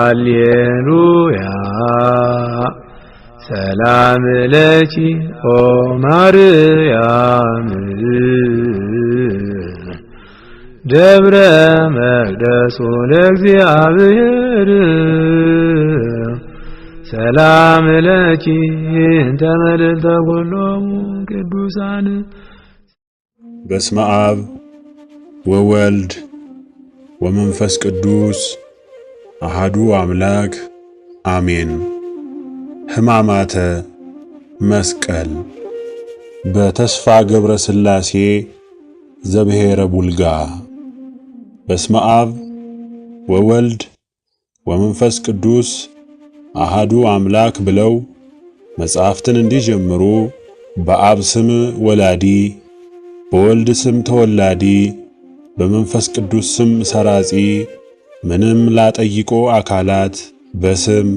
ሃሌሉያ ሰላም ለኪ ኦ ማርያም ደብረ መቅደሱ ለእግዚአብሔር ሰላም ለኪ እንተ መልዕልተ ኩሎሙ ቅዱሳን። በስመ አብ ወወልድ ወመንፈስ ቅዱስ አሃዱ አምላክ አሜን። ሕማማተ መስቀል በተስፋ ገብረ ሥላሴ ዘብሔረ ቡልጋ። በስመ አብ ወወልድ ወመንፈስ ቅዱስ አሃዱ አምላክ ብለው መጻሕፍትን እንዲጀምሩ በአብ ስም ወላዲ፣ በወልድ ስም ተወላዲ፣ በመንፈስ ቅዱስ ስም ሰራጺ፣ ምንም ላጠይቆ አካላት በስም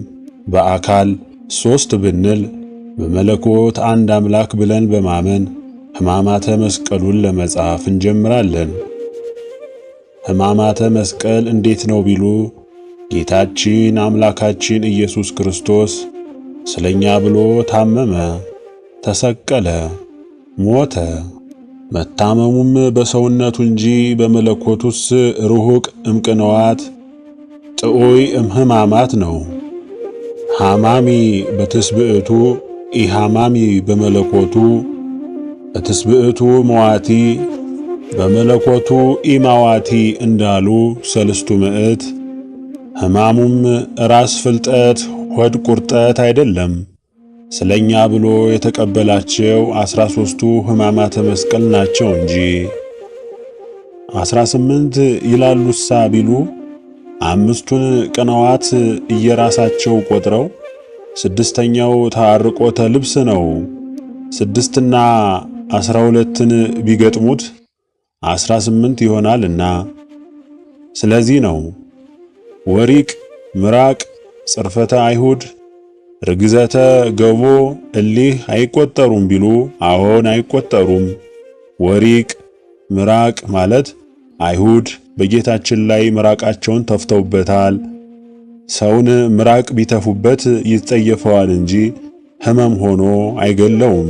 በአካል ሦስት ብንል በመለኮት አንድ አምላክ ብለን በማመን ሕማማተ መስቀሉን ለመጻፍ እንጀምራለን። ሕማማተ መስቀል እንዴት ነው ቢሉ ጌታችን አምላካችን ኢየሱስ ክርስቶስ ስለኛ ብሎ ታመመ፣ ተሰቀለ፣ ሞተ። መታመሙም በሰውነቱ እንጂ በመለኮቱስ ርሁቅ እምቅንዋት ጥዑይ እምሕማማት ነው። ሐማሚ በትስብዕቱ ኢሐማሚ በመለኮቱ በትስብዕቱ መዋቲ በመለኮቱ ኢማዋቲ እንዳሉ ሰለስቱ ምዕት። ሕማሙም ራስ ፍልጠት ሆድ ቁርጠት አይደለም፣ ስለኛ ብሎ የተቀበላቸው 13ቱ ሕማማተ መስቀል ናቸው እንጂ። 18 ይላሉሳ ቢሉ አምስቱን ቅንዋት እየራሳቸው ቆጥረው ስድስተኛው ታርቆተ ልብስ ነው። 6ና 12ን ቢገጥሙት 18 ይሆናልና። ስለዚህ ነው ወሪቅ፣ ምራቅ፣ ጽርፈተ አይሁድ፣ ርግዘተ ገቦ እሊህ አይቆጠሩም ቢሉ አዎን አይቆጠሩም። ወሪቅ ምራቅ ማለት አይሁድ በጌታችን ላይ ምራቃቸውን ተፍተውበታል። ሰውን ምራቅ ቢተፉበት ይጸየፈዋል እንጂ ሕመም ሆኖ አይገለውም።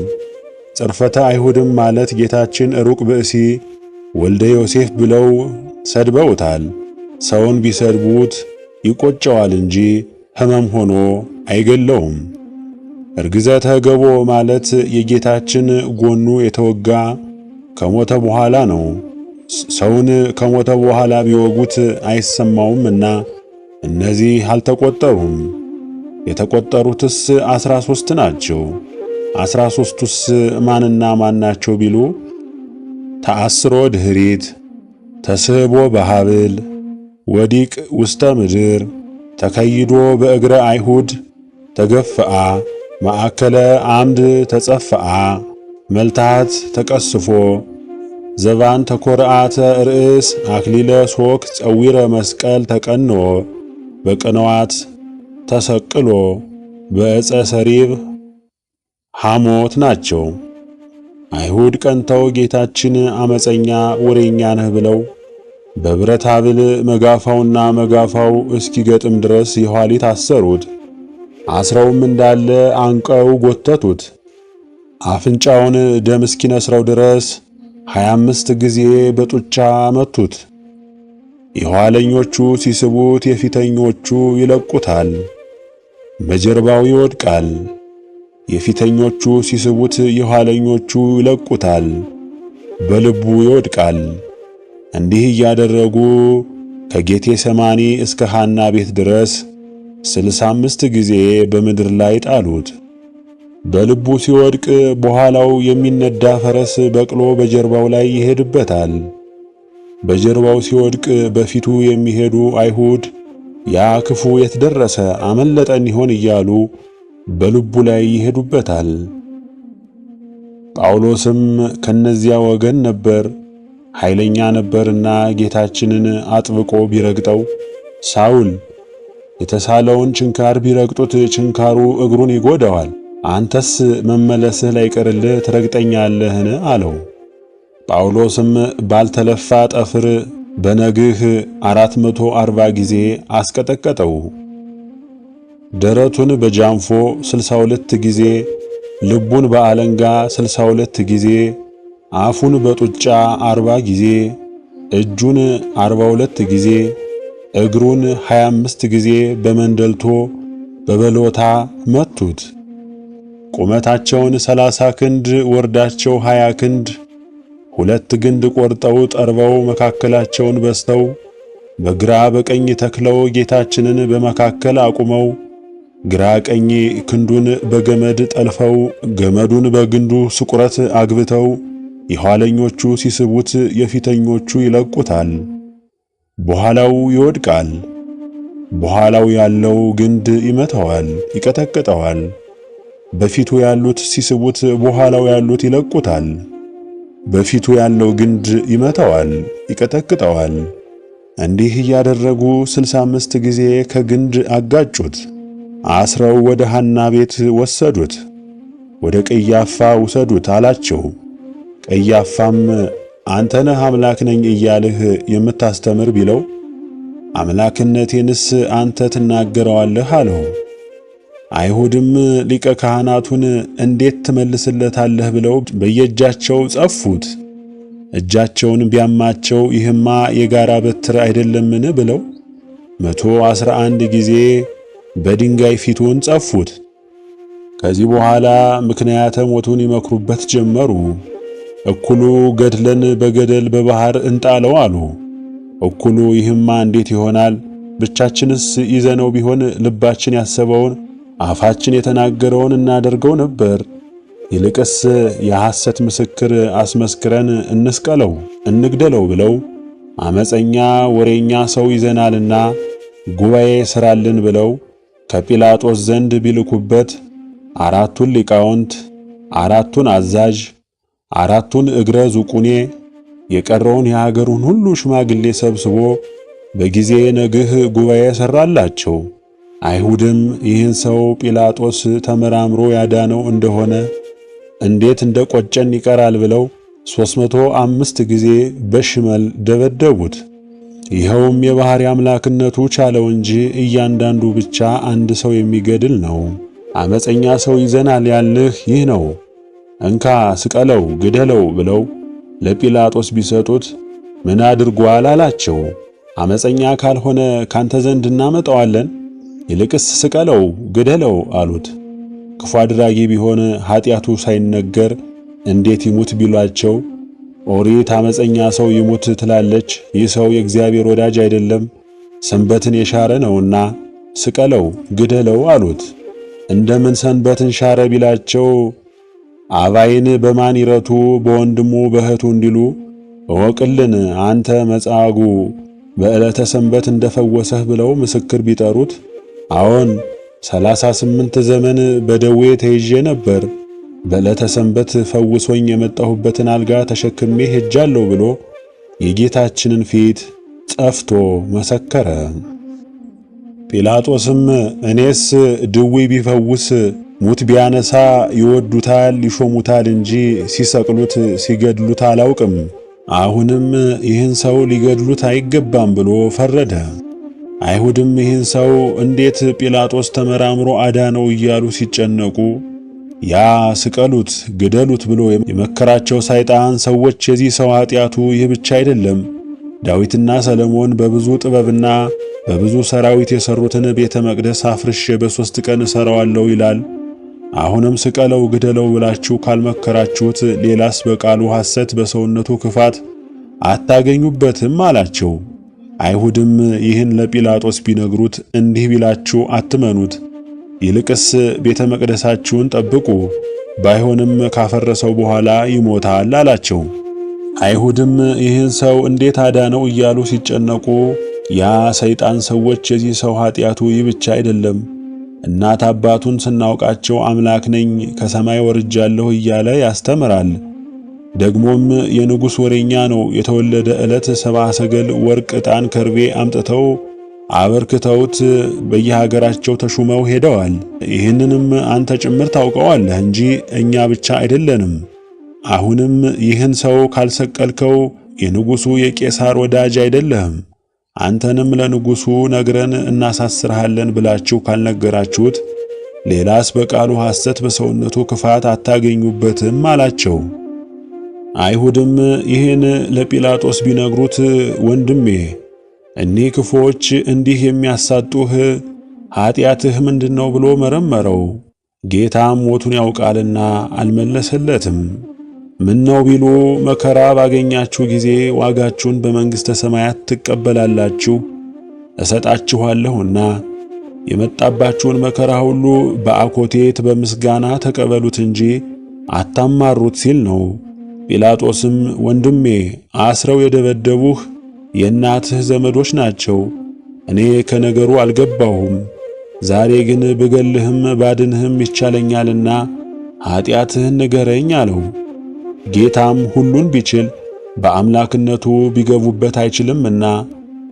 ጽርፈተ አይሁድም ማለት ጌታችን ሩቅ ብእሲ ወልደ ዮሴፍ ብለው ሰድበውታል። ሰውን ቢሰድቡት ይቆጨዋል እንጂ ሕመም ሆኖ አይገለውም። እርግዘተ ገቦ ማለት የጌታችን ጎኑ የተወጋ ከሞተ በኋላ ነው። ሰውን ከሞተ በኋላ ቢወጉት አይሰማውምና እነዚህ አልተቆጠሩም። የተቆጠሩትስ 13 ናቸው። 13ቱስ ማንና ማን ናቸው ቢሉ ተአስሮ ድኅሪት፣ ተስህቦ በሃብል፣ ወዲቅ ውስተ ምድር፣ ተከይዶ በእግረ አይሁድ፣ ተገፍአ፣ ማዕከለ አምድ ተጸፍአ፣ መልታት ተቀስፎ፣ ዘባን ተኰርዓተ ርእስ፣ አክሊለ ሶክ ጸዊረ መስቀል ተቀንዎ፣ በቅንዋት ተሰቅሎ፣ በዕፀ ሰሪብ ሐሞት ናቸው። አይሁድ ቀንተው ጌታችን አመፀኛ ወሬኛ ነህ ብለው በብረት ሐብል መጋፋውና መጋፋው እስኪገጥም ድረስ የኋሊት አሰሩት። አስረውም እንዳለ አንቀው ጎተቱት። አፍንጫውን ደም እስኪነስረው ድረስ 25 ጊዜ በጡጫ መቱት። የኋለኞቹ ሲስቡት የፊተኞቹ ይለቁታል፣ በጀርባው ይወድቃል። የፊተኞቹ ሲስቡት የኋለኞቹ ይለቁታል፣ በልቡ ይወድቃል። እንዲህ እያደረጉ ከጌቴ ሰማኒ እስከ ሐና ቤት ድረስ 65 ጊዜ በምድር ላይ ጣሉት። በልቡ ሲወድቅ በኋላው የሚነዳ ፈረስ በቅሎ በጀርባው ላይ ይሄድበታል። በጀርባው ሲወድቅ በፊቱ የሚሄዱ አይሁድ ያ ክፉ የት ደረሰ አመለጠን ይሆን እያሉ በልቡ ላይ ይሄዱበታል። ጳውሎስም ከነዚያ ወገን ነበር። ኃይለኛ ነበርና ጌታችንን አጥብቆ ቢረግጠው ሳውል የተሳለውን ችንካር ቢረግጡት ችንካሩ እግሩን ይጎዳዋል፣ አንተስ መመለስህ ላይቀርልህ ትረግጠኛለህን? አለው። ጳውሎስም ባልተለፋ ጠፍር በነግህ 440 ጊዜ አስቀጠቀጠው። ደረቱን በጃንፎ 62 ጊዜ፣ ልቡን በአለንጋ 62 ጊዜ፣ አፉን በጡጫ 40 ጊዜ፣ እጁን 42 ጊዜ፣ እግሩን 25 ጊዜ በመንደልቶ በበሎታ መቱት። ቁመታቸውን 30 ክንድ ወርዳቸው 20 ክንድ 2 ግንድ ቆርጠው ጠርበው መካከላቸውን በስተው በግራ በቀኝ ተክለው ጌታችንን በመካከል አቁመው ግራ ቀኝ ክንዱን በገመድ ጠልፈው ገመዱን በግንዱ ስቁረት አግብተው የኋለኞቹ ሲስቡት የፊተኞቹ ይለቁታል፣ በኋላው ይወድቃል። በኋላው ያለው ግንድ ይመታዋል፣ ይቀጠቅጠዋል። በፊቱ ያሉት ሲስቡት በኋላው ያሉት ይለቁታል። በፊቱ ያለው ግንድ ይመታዋል፣ ይቀጠቅጠዋል። እንዲህ እያደረጉ 65 ጊዜ ከግንድ አጋጩት። አስረው ወደ ሐና ቤት ወሰዱት። ወደ ቀያፋ ውሰዱት አላቸው። ቀያፋም አንተ ነህ አምላክ ነኝ እያልህ የምታስተምር ቢለው አምላክነቴንስ አንተ ትናገረዋለህ አለው። አይሁድም ሊቀ ካህናቱን እንዴት ትመልስለታለህ ብለው በየእጃቸው ጸፉት። እጃቸውን ቢያማቸው ይህማ የጋራ በትር አይደለምን ብለው 111 ጊዜ በድንጋይ ፊቱን ጸፉት። ከዚህ በኋላ ምክንያተ ሞቱን ይመክሩበት ጀመሩ። እኩሉ ገድለን በገደል በባህር እንጣለው አሉ። እኩሉ ይህማ እንዴት ይሆናል? ብቻችንስ ይዘነው ቢሆን ልባችን ያሰበውን አፋችን የተናገረውን እናደርገው ነበር። ይልቅስ የሐሰት ምስክር አስመስክረን እንስቀለው እንግደለው ብለው አመፀኛ ወሬኛ ሰው ይዘናልና ጉባኤ ስራልን ብለው ከጲላጦስ ዘንድ ቢልኩበት 4ቱን ሊቃውንት፣ 4ቱን አዛዥ፣ 4ቱን እግረ ዙቁኔ የቀረውን የሀገሩን ሁሉ ሽማግሌ ሰብስቦ በጊዜ ነግህ ጉባኤ ሰራላቸው። አይሁድም ይህን ሰው ጲላጦስ ተመራምሮ ያዳነው እንደሆነ እንዴት እንደቆጨን ይቀራል ብለው 305 ጊዜ በሽመል ደበደቡት። ይኸውም የባሕሪ አምላክነቱ ቻለው እንጂ እያንዳንዱ ብቻ አንድ ሰው የሚገድል ነው። አመፀኛ ሰው ይዘናል ያልህ ይህ ነው፣ እንካ ስቀለው ግደለው ብለው ለጲላጦስ ቢሰጡት ምን አድርጓል አላቸው። አመፀኛ ካልሆነ ካንተ ዘንድ እናመጣዋለን፣ ይልቅስ ስቀለው ግደለው አሉት። ክፉ አድራጊ ቢሆን ኃጢአቱ ሳይነገር እንዴት ይሙት ቢሏቸው ኦሪት አመፀኛ ሰው ይሙት ትላለች፣ ይህ ሰው የእግዚአብሔር ወዳጅ አይደለም፣ ሰንበትን የሻረ ነውና ስቀለው ግደለው አሉት። እንደምን ሰንበትን ሻረ ቢላቸው አባይን በማን ይረቱ በወንድሙ በእህቱ እንዲሉ እወቅልን አንተ መጻጉ በዕለተ ሰንበት እንደፈወሰህ ብለው ምስክር ቢጠሩት አዎን 38 ዘመን በደዌ ተይዤ ነበር፣ በዕለተ ሰንበት ፈውሶኝ የመጣሁበትን አልጋ ተሸክሜ ሄጃለሁ ብሎ የጌታችንን ፊት ጠፍቶ መሰከረ። ጲላጦስም እኔስ ድዌ ቢፈውስ ሙት ቢያነሳ ይወዱታል ይሾሙታል እንጂ ሲሰቅሉት ሲገድሉት አላውቅም። አሁንም ይህን ሰው ሊገድሉት አይገባም ብሎ ፈረደ። አይሁድም ይህን ሰው እንዴት ጲላጦስ ተመራምሮ አዳነው እያሉ ሲጨነቁ ያ ስቀሉት ግደሉት ብሎ የመከራቸው ሰይጣን ሰዎች የዚህ ሰው ኃጢአቱ ይህ ብቻ አይደለም፣ ዳዊትና ሰለሞን በብዙ ጥበብና በብዙ ሰራዊት የሰሩትን ቤተ መቅደስ አፍርሼ በ3 ቀን እሰራዋለሁ ይላል። አሁንም ስቀለው ግደለው ብላችሁ ካልመከራችሁት ሌላስ በቃሉ ሐሰት በሰውነቱ ክፋት አታገኙበትም አላቸው። አይሁድም ይህን ለጲላጦስ ቢነግሩት እንዲህ ቢላችሁ አትመኑት፣ ይልቅስ ቤተ መቅደሳችሁን ጠብቁ፣ ባይሆንም ካፈረሰው በኋላ ይሞታል አላቸው። አይሁድም ይህን ሰው እንዴት አዳነው እያሉ ሲጨነቁ ያ ሰይጣን ሰዎች የዚህ ሰው ኃጢአቱ ይህ ብቻ አይደለም፣ እናት አባቱን ስናውቃቸው አምላክ ነኝ ከሰማይ ወርጃለሁ እያለ ያስተምራል። ደግሞም የንጉሥ ወሬኛ ነው። የተወለደ ዕለት 70 ሰገል ወርቅ፣ ዕጣን፣ ከርቤ አምጥተው አበርክተውት በየሀገራቸው ተሹመው ሄደዋል። ይህንንም አንተ ጭምር ታውቀዋለህ እንጂ እኛ ብቻ አይደለንም። አሁንም ይህን ሰው ካልሰቀልከው የንጉሡ የቄሳር ወዳጅ አይደለህም። አንተንም ለንጉሡ ነግረን እናሳስርሃለን ብላችሁ ካልነገራችሁት ሌላስ በቃሉ ሐሰት በሰውነቱ ክፋት አታገኙበትም አላቸው። አይሁድም ይህን ለጲላጦስ ቢነግሩት ወንድሜ እኒህ ክፉዎች እንዲህ የሚያሳጡህ ኀጢአትህ ምንድነው ብሎ መረመረው። ጌታም ሞቱን ያውቃልና አልመለሰለትም። ምነው ቢሉ መከራ ባገኛችሁ ጊዜ ዋጋችሁን በመንግሥተ ሰማያት ትቀበላላችሁ እሰጣችኋለሁና የመጣባችሁን መከራ ሁሉ በአኮቴት በምስጋና ተቀበሉት እንጂ አታማሩት ሲል ነው። ጲላጦስም ወንድሜ አስረው የደበደቡህ የእናትህ ዘመዶች ናቸው። እኔ ከነገሩ አልገባሁም። ዛሬ ግን ብገልህም ባድንህም ይቻለኛልና ኀጢአትህን ንገረኝ አለው። ጌታም ሁሉን ቢችል በአምላክነቱ ቢገቡበት አይችልምና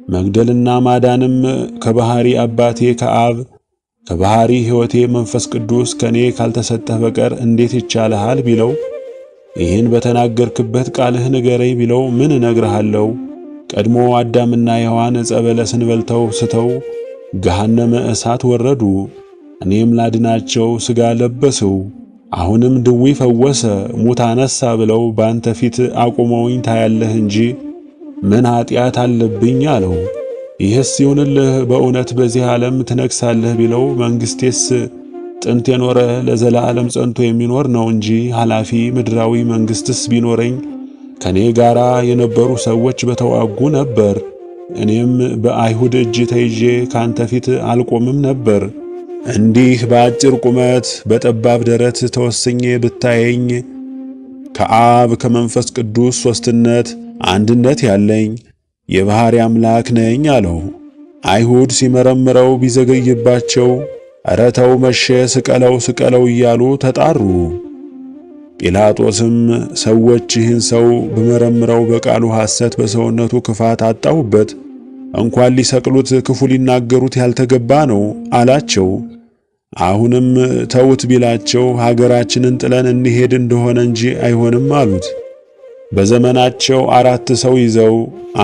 መግደልና ማዳንም ከባሕሪ አባቴ ከአብ ከባሕሪ ሕይወቴ መንፈስ ቅዱስ ከኔ ካልተሰጠህ በቀር እንዴት ይቻልሃል ቢለው ይህን በተናገርክበት ቃልህ ንገረኝ ቢለው ምን እነግርሃለሁ? ቀድሞ አዳምና ሔዋን ዕፀ በለስን በልተው ስተው ገሃነመ እሳት ወረዱ። እኔም ላድናቸው ሥጋ ለበስሁ። አሁንም ድዊ ፈወሰ፣ ሙት አነሣ ብለው ባንተ ፊት አቁመውኝ ታያለህ እንጂ ምን ኀጢአት አለብኝ አለው። ይህስ ይሁንልህ በእውነት በዚህ ዓለም ትነግሣለህ ቢለው መንግሥቴስ ጥንት የኖረ ለዘላለም ጸንቶ የሚኖር ነው እንጂ ኃላፊ ምድራዊ መንግሥትስ ቢኖረኝ ከኔ ጋር የነበሩ ሰዎች በተዋጉ ነበር። እኔም በአይሁድ እጅ ተይዤ ካንተ ፊት አልቆምም ነበር። እንዲህ በአጭር ቁመት በጠባብ ደረት ተወስኜ ብታየኝ ከአብ ከመንፈስ ቅዱስ ሦስትነት አንድነት ያለኝ የባሕርይ አምላክ ነኝ አለው። አይሁድ ሲመረምረው ቢዘገይባቸው ኧረ ተው መሸ፣ ስቀለው ስቀለው እያሉ ተጣሩ። ጲላጦስም ሰዎች ይህን ሰው በመረምረው በቃሉ ሐሰት በሰውነቱ ክፋት አጣሁበት፣ እንኳን ሊሰቅሉት ክፉ ሊናገሩት ያልተገባ ነው አላቸው። አሁንም ተውት ቢላቸው ሀገራችንን ጥለን እንሄድ እንደሆነ እንጂ አይሆንም አሉት። በዘመናቸው 4 ሰው ይዘው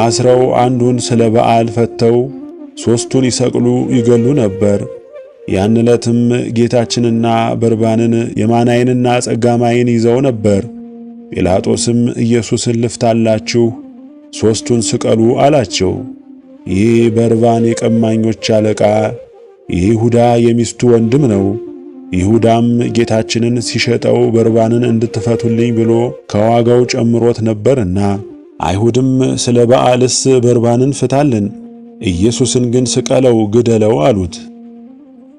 አስረው አንዱን ስለ በዓል ፈተው 3ቱን ይሰቅሉ ይገሉ ነበር። ያን ዕለትም ጌታችንና በርባንን የማናይንና ጸጋማይን ይዘው ነበር። ጲላጦስም ኢየሱስን ልፍታላችሁ 3ቱን ስቀሉ አላቸው። ይህ በርባን የቀማኞች አለቃ ይሁዳ የሚስቱ ወንድም ነው። ይሁዳም ጌታችንን ሲሸጠው በርባንን እንድትፈቱልኝ ብሎ ከዋጋው ጨምሮት ነበርና፣ አይሁድም ስለ በዓልስ በርባንን ፍታልን፣ ኢየሱስን ግን ስቀለው ግደለው አሉት።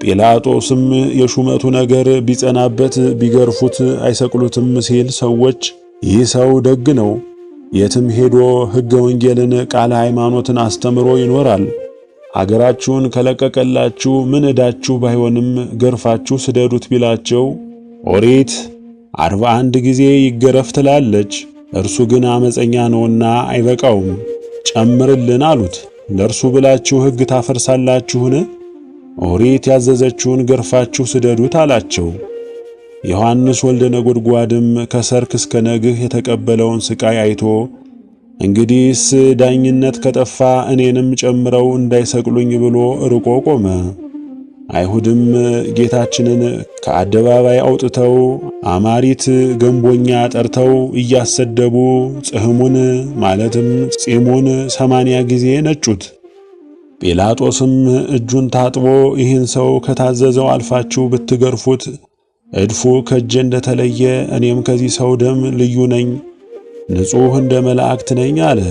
ጲላጦስም የሹመቱ ነገር ቢጸናበት ቢገርፉት አይሰቅሉትም ሲል ሰዎች ይህ ሰው ደግ ነው፣ የትም ሄዶ ሕገ ወንጌልን ቃለ ሃይማኖትን አስተምሮ ይኖራል፣ አገራችሁን ከለቀቀላችሁ ምን ዕዳችሁ ባይሆንም ገርፋችሁ ስደዱት ቢላቸው ኦሪት 41 ጊዜ ይገረፍ ትላለች፣ እርሱ ግን አመፀኛ ነውና አይበቃውም፣ ጨምርልን አሉት። ለእርሱ ብላችሁ ሕግ ታፈርሳላችሁን? ኦሪት ያዘዘችውን ገርፋችሁ ስደዱት አላቸው። ዮሐንስ ወልደ ነጎድጓድም ከሰርክ እስከ ነግህ የተቀበለውን ሥቃይ አይቶ እንግዲህስ ዳኝነት ከጠፋ እኔንም ጨምረው እንዳይሰቅሉኝ ብሎ ርቆ ቆመ። አይሁድም ጌታችንን ከአደባባይ አውጥተው አማሪት ገንቦኛ ጠርተው እያሰደቡ ጽሕሙን ማለትም ጺሙን 80 ጊዜ ነጩት። ጲላጦስም እጁን ታጥቦ ይህን ሰው ከታዘዘው አልፋችሁ ብትገርፉት እድፉ ከእጄ እንደተለየ እኔም ከዚህ ሰው ደም ልዩ ነኝ፣ ንጹሕ እንደ መላእክት ነኝ አለ።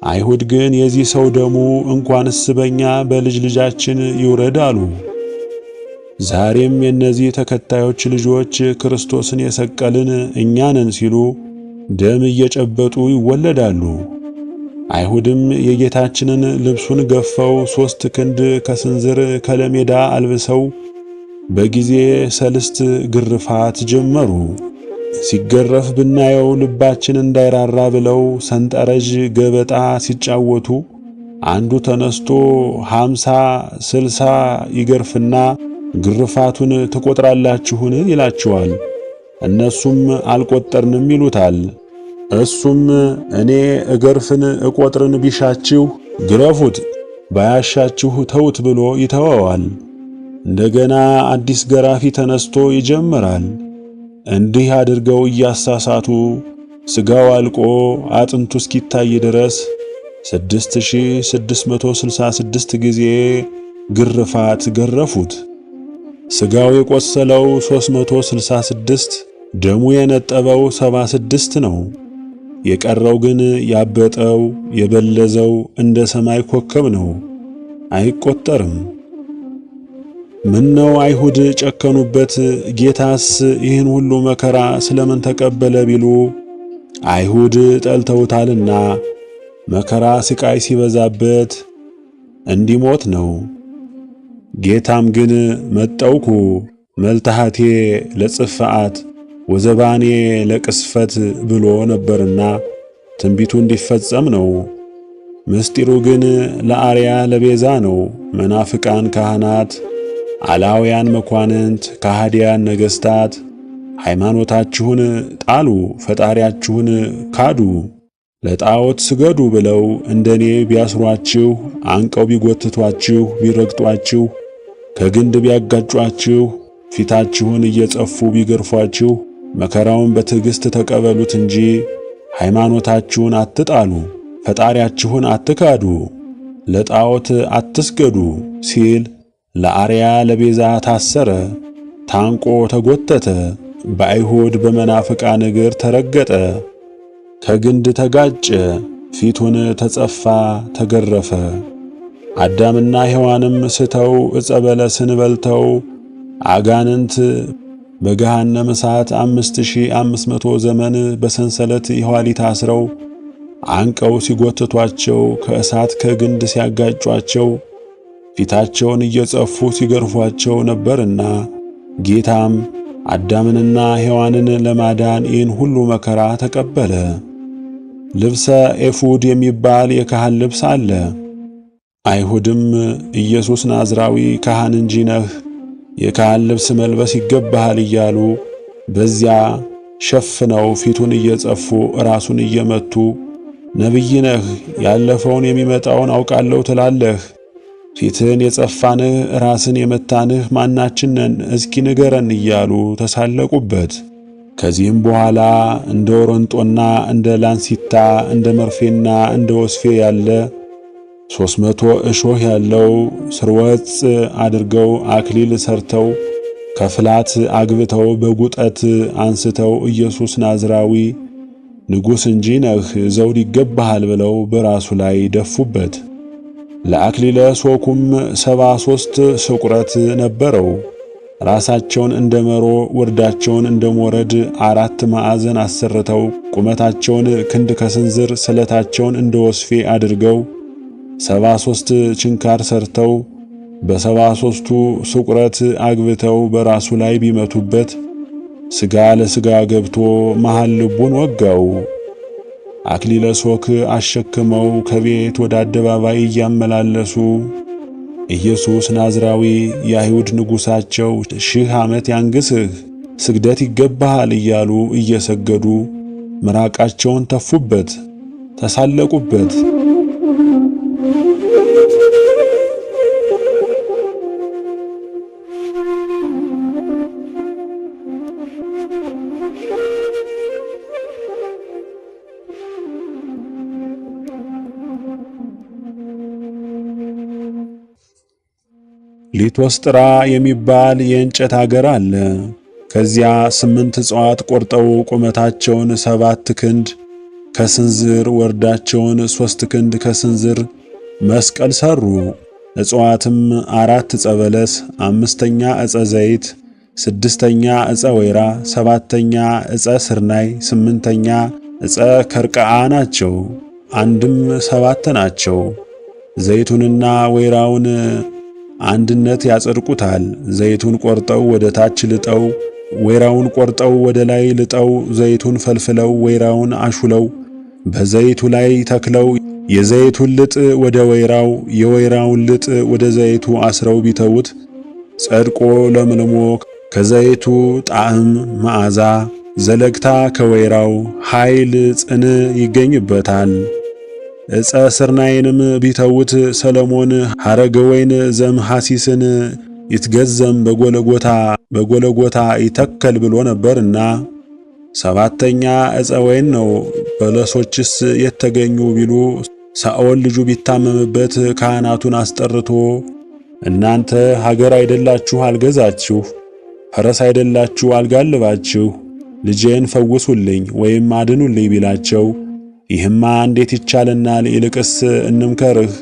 አይሁድ ግን የዚህ ሰው ደሙ እንኳንስ በእኛ በልጅ ልጃችን ይውረድ አሉ። ዛሬም የእነዚህ ተከታዮች ልጆች ክርስቶስን የሰቀልን እኛ ነን ሲሉ ደም እየጨበጡ ይወለዳሉ። አይሁድም የጌታችንን ልብሱን ገፈው 3 ክንድ ከስንዝር ከለሜዳ አልብሰው በጊዜ 3 ግርፋት ጀመሩ። ሲገረፍ ብናየው ልባችን እንዳይራራ ብለው ሰንጠረዥ ገበጣ ሲጫወቱ አንዱ ተነስቶ 50 60 ይገርፍና ግርፋቱን ትቆጥራላችሁን ይላቸዋል። እነሱም አልቆጠርንም ይሉታል። እሱም እኔ እገርፍን እቆጥርን ቢሻችሁ ግረፉት፣ ባያሻችሁ ተውት ብሎ ይተወዋል። እንደገና አዲስ ገራፊ ተነስቶ ይጀምራል። እንዲህ አድርገው እያሳሳቱ ሥጋው አልቆ አጥንቱ እስኪታይ ድረስ 6666 ጊዜ ግርፋት ገረፉት። ሥጋው የቆሰለው 366፣ ደሙ የነጠበው 76 ነው። የቀረው ግን ያበጠው የበለዘው እንደ ሰማይ ኮከብ ነው፣ አይቆጠርም። ምነው አይሁድ ጨከኑበት? ጌታስ ይህን ሁሉ መከራ ስለምን ተቀበለ ቢሉ አይሁድ ጠልተውታልና መከራ ስቃይ ሲበዛበት እንዲሞት ነው። ጌታም ግን መጠውኩ መልታሃቴ ለጽፍዓት ወዘባኔ ለቅስፈት ብሎ ነበርና ትንቢቱ እንዲፈጸም ነው። ምስጢሩ ግን ለአርያ ለቤዛ ነው። መናፍቃን ካህናት፣ አላውያን መኳንንት፣ ከሃዲያን ነገሥታት ሃይማኖታችሁን ጣሉ፣ ፈጣሪያችሁን ካዱ፣ ለጣዖት ስገዱ ብለው እንደኔ ቢያስሯችሁ፣ አንቀው ቢጎትቷችሁ፣ ቢረግጧችሁ፣ ከግንድ ቢያጋጯችሁ፣ ፊታችሁን እየጸፉ ቢገርፏችሁ መከራውን በትዕግሥት ተቀበሉት እንጂ ሃይማኖታችሁን አትጣሉ፣ ፈጣሪያችሁን አትካዱ፣ ለጣዖት አትስገዱ ሲል ለአርያ ለቤዛ ታሰረ፣ ታንቆ ተጎተተ፣ በአይሁድ በመናፍቃን እግር ተረገጠ፣ ከግንድ ተጋጨ፣ ፊቱን ተጸፋ፣ ተገረፈ። አዳምና ሔዋንም ስተው ዕፀ በለስን በልተው አጋንንት በገሃነመ እሳት 5500 ዘመን በሰንሰለት የኋሊት አስረው አንቀው ሲጎትቷቸው ከእሳት ከግንድ ሲያጋጯቸው ፊታቸውን እየጸፉ ሲገርፏቸው ነበርና ጌታም አዳምንና ሔዋንን ለማዳን ይህን ሁሉ መከራ ተቀበለ። ልብሰ ኤፉድ የሚባል የካህን ልብስ አለ። አይሁድም ኢየሱስ ናዝራዊ ካህን እንጂ ነህ፣ የካህን ልብስ መልበስ ይገባሃል እያሉ በዚያ ሸፍነው ፊቱን እየጸፉ ራሱን እየመቱ ነቢይ ነህ፣ ያለፈውን የሚመጣውን አውቃለሁ ትላለህ፣ ፊትን የጸፋንህ ራስን የመታንህ ማናችን ነን? እስኪ ንገረን እያሉ ተሳለቁበት። ከዚህም በኋላ እንደ ወረንጦና እንደ ላንሲታ እንደ መርፌና እንደ ወስፌ ያለ 300 እሾህ ያለው ስርወጽ አድርገው አክሊል ሰርተው ከፍላት አግብተው በጉጠት አንስተው ኢየሱስ ናዝራዊ ንጉሥ እንጂ ነህ፣ ዘውድ ይገባሃል ብለው በራሱ ላይ ደፉበት። ለአክሊለ ሦኩም 73 ስቁረት ነበረው። ራሳቸውን እንደ መሮ ወርዳቸውን እንደ ሞረድ 4 ማዕዘን አሰርተው ቁመታቸውን ክንድ ከስንዝር ስለታቸውን እንደ ወስፌ አድርገው 73 ችንካር ሰርተው በ73ቱ ስቁረት አግብተው በራሱ ላይ ቢመቱበት ሥጋ ለሥጋ ገብቶ መሃል ልቡን ወጋው። አክሊለ ሦክ አሸክመው ከቤት ወደ አደባባይ እያመላለሱ ኢየሱስ ናዝራዊ የአይሁድ ንጉሣቸው 1000 ዓመት ያንግስህ፣ ስግደት ይገባሃል እያሉ እየሰገዱ ምራቃቸውን ተፉበት፣ ተሳለቁበት። ሊቶስጥራ የሚባል የእንጨት አገር አለ። ከዚያ 8 እጽዋት ቆርጠው ቁመታቸውን 7 ክንድ ከስንዝር ወርዳቸውን 3 ክንድ ከስንዝር መስቀል ሰሩ። እጽዋትም 4 ዕፀ በለስ፣ 5ኛ ዕፀ ዘይት፣ 6ኛ ዕፀ ወይራ፣ 7ኛ ዕፀ ስርናይ፣ 8ኛ ዕፀ ከርቀዓ ናቸው። አንድም 7 ናቸው። ዘይቱንና ወይራውን አንድነት ያጸድቁታል። ዘይቱን ቆርጠው ወደ ታች ልጠው፣ ወይራውን ቆርጠው ወደ ላይ ልጠው፣ ዘይቱን ፈልፍለው ወይራውን አሹለው በዘይቱ ላይ ተክለው የዘይቱን ልጥ ወደ ወይራው የወይራውን ልጥ ወደ ዘይቱ አስረው ቢተውት ጸድቆ ለምልሞ ከዘይቱ ጣዕም መዓዛ ዘለግታ ከወይራው ኃይል ጽን ይገኝበታል። ዕፀ ስርናይንም ቢተውት ሰሎሞን ሐረገ ወይን ዘምሐሲስን ይትገዘም በጎለጎታ ይተከል ብሎ ነበርና። ሰባተኛ ዕፀ ወይን ነው። በለሶችስ የተገኙ ቢሉ ሳኦል ልጁ ቢታመምበት ካህናቱን አስጠርቶ እናንተ ሀገር አይደላችሁ አልገዛችሁ፣ ፈረስ አይደላችሁ አልጋልባችሁ፣ ልጄን ፈውሱልኝ ወይም አድኑልኝ ቢላቸው ይህማ እንዴት ይቻለናል? ይልቅስ እንምከርህ፣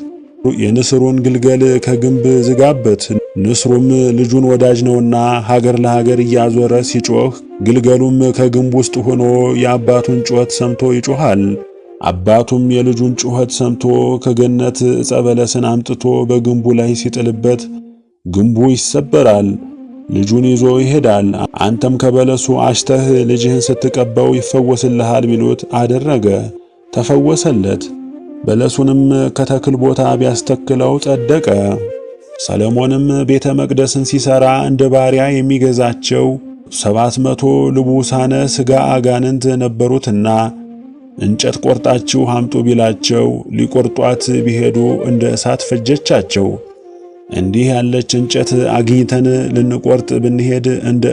የንስሩን ግልገል ከግንብ ዝጋበት። ንስሩም ልጁን ወዳጅ ነውና ሀገር ለሀገር እያዞረ ሲጮህ፣ ግልገሉም ከግንብ ውስጥ ሆኖ የአባቱን ጩኸት ሰምቶ ይጮኻል። አባቱም የልጁን ጩኸት ሰምቶ ከገነት ዕፀ በለስን አምጥቶ በግንቡ ላይ ሲጥልበት ግንቡ ይሰበራል፣ ልጁን ይዞ ይሄዳል። አንተም ከበለሱ አሽተህ ልጅህን ስትቀባው ይፈወስልሃል ቢሉት አደረገ፣ ተፈወሰለት። በለሱንም ከተክል ቦታ ቢያስተክለው ጸደቀ። ሰሎሞንም ቤተ መቅደስን ሲሰራ እንደ ባሪያ የሚገዛቸው 700 ልቡሳነ ሥጋ አጋንንት ነበሩትና እንጨት ቆርጣችሁ አምጡ ቢላቸው ሊቆርጧት ቢሄዱ እንደ እሳት ፈጀቻቸው። እንዲህ ያለች እንጨት አግኝተን ልንቆርጥ ብንሄድ እንደ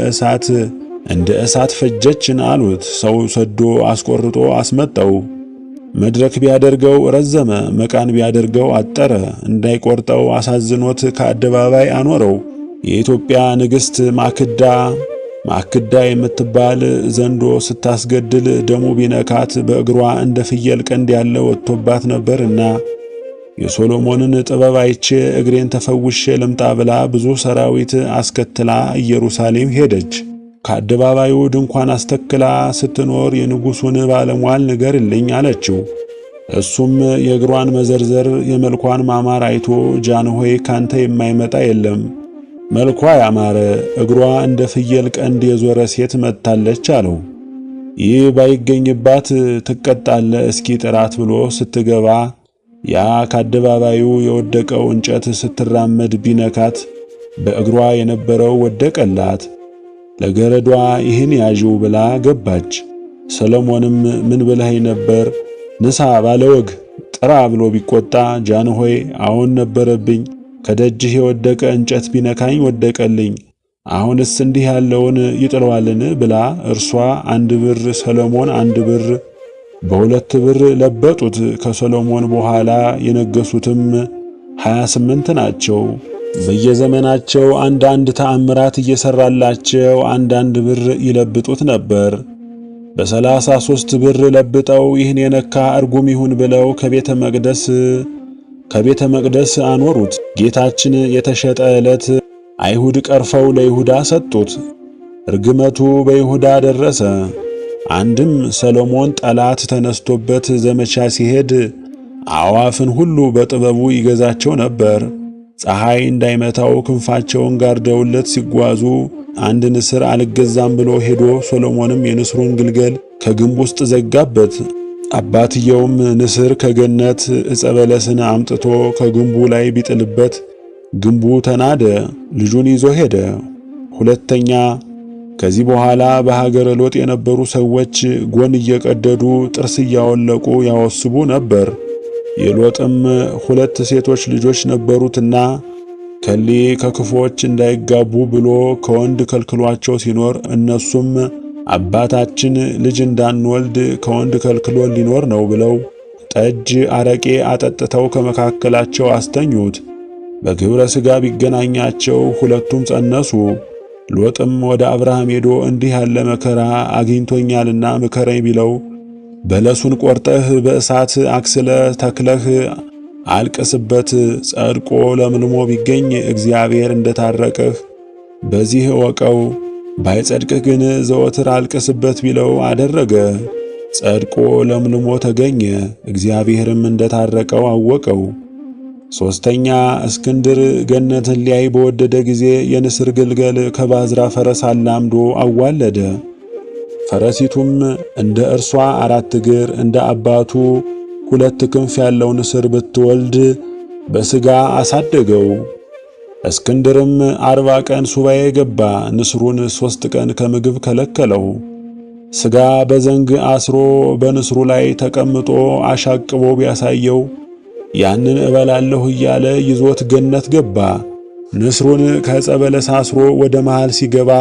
እሳት ፈጀችን አሉት። ሰው ሰዶ አስቆርጦ አስመጣው። መድረክ ቢያደርገው ረዘመ፣ መቃን ቢያደርገው አጠረ። እንዳይቆርጠው አሳዝኖት ከአደባባይ አኖረው። የኢትዮጵያ ንግሥት ማክዳ የምትባል ዘንዶ ስታስገድል ደሙ ቢነካት በእግሯ እንደ ፍየል ቀንድ ያለ ወጥቶባት ነበርና የሶሎሞንን ጥበብ አይቼ እግሬን ተፈውሼ ልምጣ ብላ ብዙ ሰራዊት አስከትላ ኢየሩሳሌም ሄደች። ከአደባባዩ ድንኳን አስተክላ ስትኖር የንጉሡን ባለሟል ንገርልኝ አለችው። እሱም የእግሯን መዘርዘር የመልኳን ማማር አይቶ ጃንሆይ ካንተ የማይመጣ የለም፣ መልኳ ያማረ እግሯ እንደ ፍየል ቀንድ የዞረ ሴት መጥታለች አለው። ይህ ባይገኝባት ትቀጣለ፣ እስኪ ጥራት ብሎ ስትገባ ያ ከአደባባዩ የወደቀው እንጨት ስትራመድ ቢነካት በእግሯ የነበረው ወደቀላት። ለገረዷ ይህን ያዥው ብላ ገባች። ሰሎሞንም ምን ብለኸኝ ነበር? ንሳ ባለወግ ጥራ ብሎ ቢቆጣ ጃንሆይ አሁን ነበረብኝ፣ ከደጅህ የወደቀ እንጨት ቢነካኝ ወደቀልኝ፣ አሁንስ እንዲህ ያለውን ይጥለዋልን ብላ እርሷ 1 ብር ሰሎሞን 1 ብር በ2 ብር ለበጡት። ከሰሎሞን በኋላ የነገሱትም 28 ናቸው። በየዘመናቸው አንዳንድ ተአምራት እየሰራላቸው 1 ብር ይለብጡት ነበር። በ33 ብር ለብጠው ይህን የነካ እርጉም ይሁን ብለው ከቤተ መቅደስ አኖሩት። ጌታችን የተሸጠ ዕለት አይሁድ ቀርፈው ለይሁዳ ሰጡት። እርግመቱ በይሁዳ ደረሰ። አንድም ሰሎሞን ጠላት ተነስቶበት ዘመቻ ሲሄድ አዕዋፍን ሁሉ በጥበቡ ይገዛቸው ነበር። ፀሐይ እንዳይመታው ክንፋቸውን ጋርደውለት ሲጓዙ አንድ ንስር አልገዛም ብሎ ሄዶ ሰሎሞንም የንስሩን ግልገል ከግንብ ውስጥ ዘጋበት። አባትየውም ንስር ከገነት ዕፀ በለስን አምጥቶ ከግንቡ ላይ ቢጥልበት ግንቡ ተናደ፣ ልጁን ይዞ ሄደ። ሁለተኛ ከዚህ በኋላ በሀገረ ሎጥ የነበሩ ሰዎች ጎን እየቀደዱ ጥርስ እያወለቁ ያወስቡ ነበር። የሎጥም 2 ሴቶች ልጆች ነበሩትና ከሊ ከክፎች እንዳይጋቡ ብሎ ከወንድ ከልክሏቸው ሲኖር እነሱም አባታችን ልጅ እንዳንወልድ ከወንድ ከልክሎ ሊኖር ነው ብለው ጠጅ አረቄ አጠጥተው ከመካከላቸው አስተኙት። በግብረ ሥጋ ቢገናኛቸው 2ቱም ጸነሱ። ሎጥም ወደ አብርሃም ሄዶ እንዲህ ያለ መከራ አግኝቶኛልና ምከረኝ ቢለው በለሱን ቆርጠህ በእሳት አክስለ ተክለህ አልቅስበት፣ ጸድቆ ለምልሞ ቢገኝ እግዚአብሔር እንደታረቀህ በዚህ እወቀው፣ ባይጸድቅህ ግን ዘወትር አልቅስበት ቢለው አደረገ። ጸድቆ ለምልሞ ተገኘ፣ እግዚአብሔርም እንደታረቀው አወቀው። ሦስተኛ እስክንድር ገነትን ሊያይ በወደደ ጊዜ የንስር ግልገል ከባዝራ ፈረስ አላምዶ አዋለደ። ፈረሲቱም እንደ እርሷ 4 እግር እንደ አባቱ 2 ክንፍ ያለው ንስር ብትወልድ በሥጋ አሳደገው። እስክንድርም 40 ቀን ሱባኤ ገባ። ንስሩን 3 ቀን ከምግብ ከለከለው። ሥጋ በዘንግ አስሮ በንስሩ ላይ ተቀምጦ አሻቅቦ ቢያሳየው ያንን እበላለሁ እያለ ይዞት ገነት ገባ። ንስሩን ከዕፀ በለስ አስሮ ወደ መሃል ሲገባ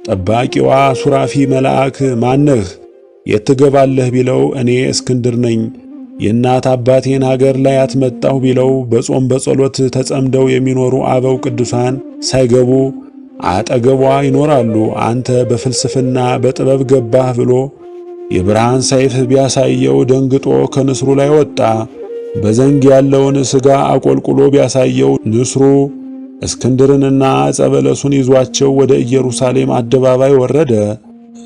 ጠባቂዋ ሱራፊ መልአክ ማነህ የት ትገባለህ ቢለው እኔ እስክንድር ነኝ የእናት አባቴን ሀገር ላይ አትመጣሁ ቢለው በጾም በጸሎት ተጸምደው የሚኖሩ አበው ቅዱሳን ሳይገቡ አጠገቧ ይኖራሉ። አንተ በፍልስፍና በጥበብ ገባህ ብሎ የብርሃን ሰይፍ ቢያሳየው ደንግጦ ከንስሩ ላይ ወጣ። በዘንግ ያለውን ሥጋ አቆልቁሎ ቢያሳየው ንስሩ እስክንድርንና ዕፀ በለሱን ይዟቸው ወደ ኢየሩሳሌም አደባባይ ወረደ።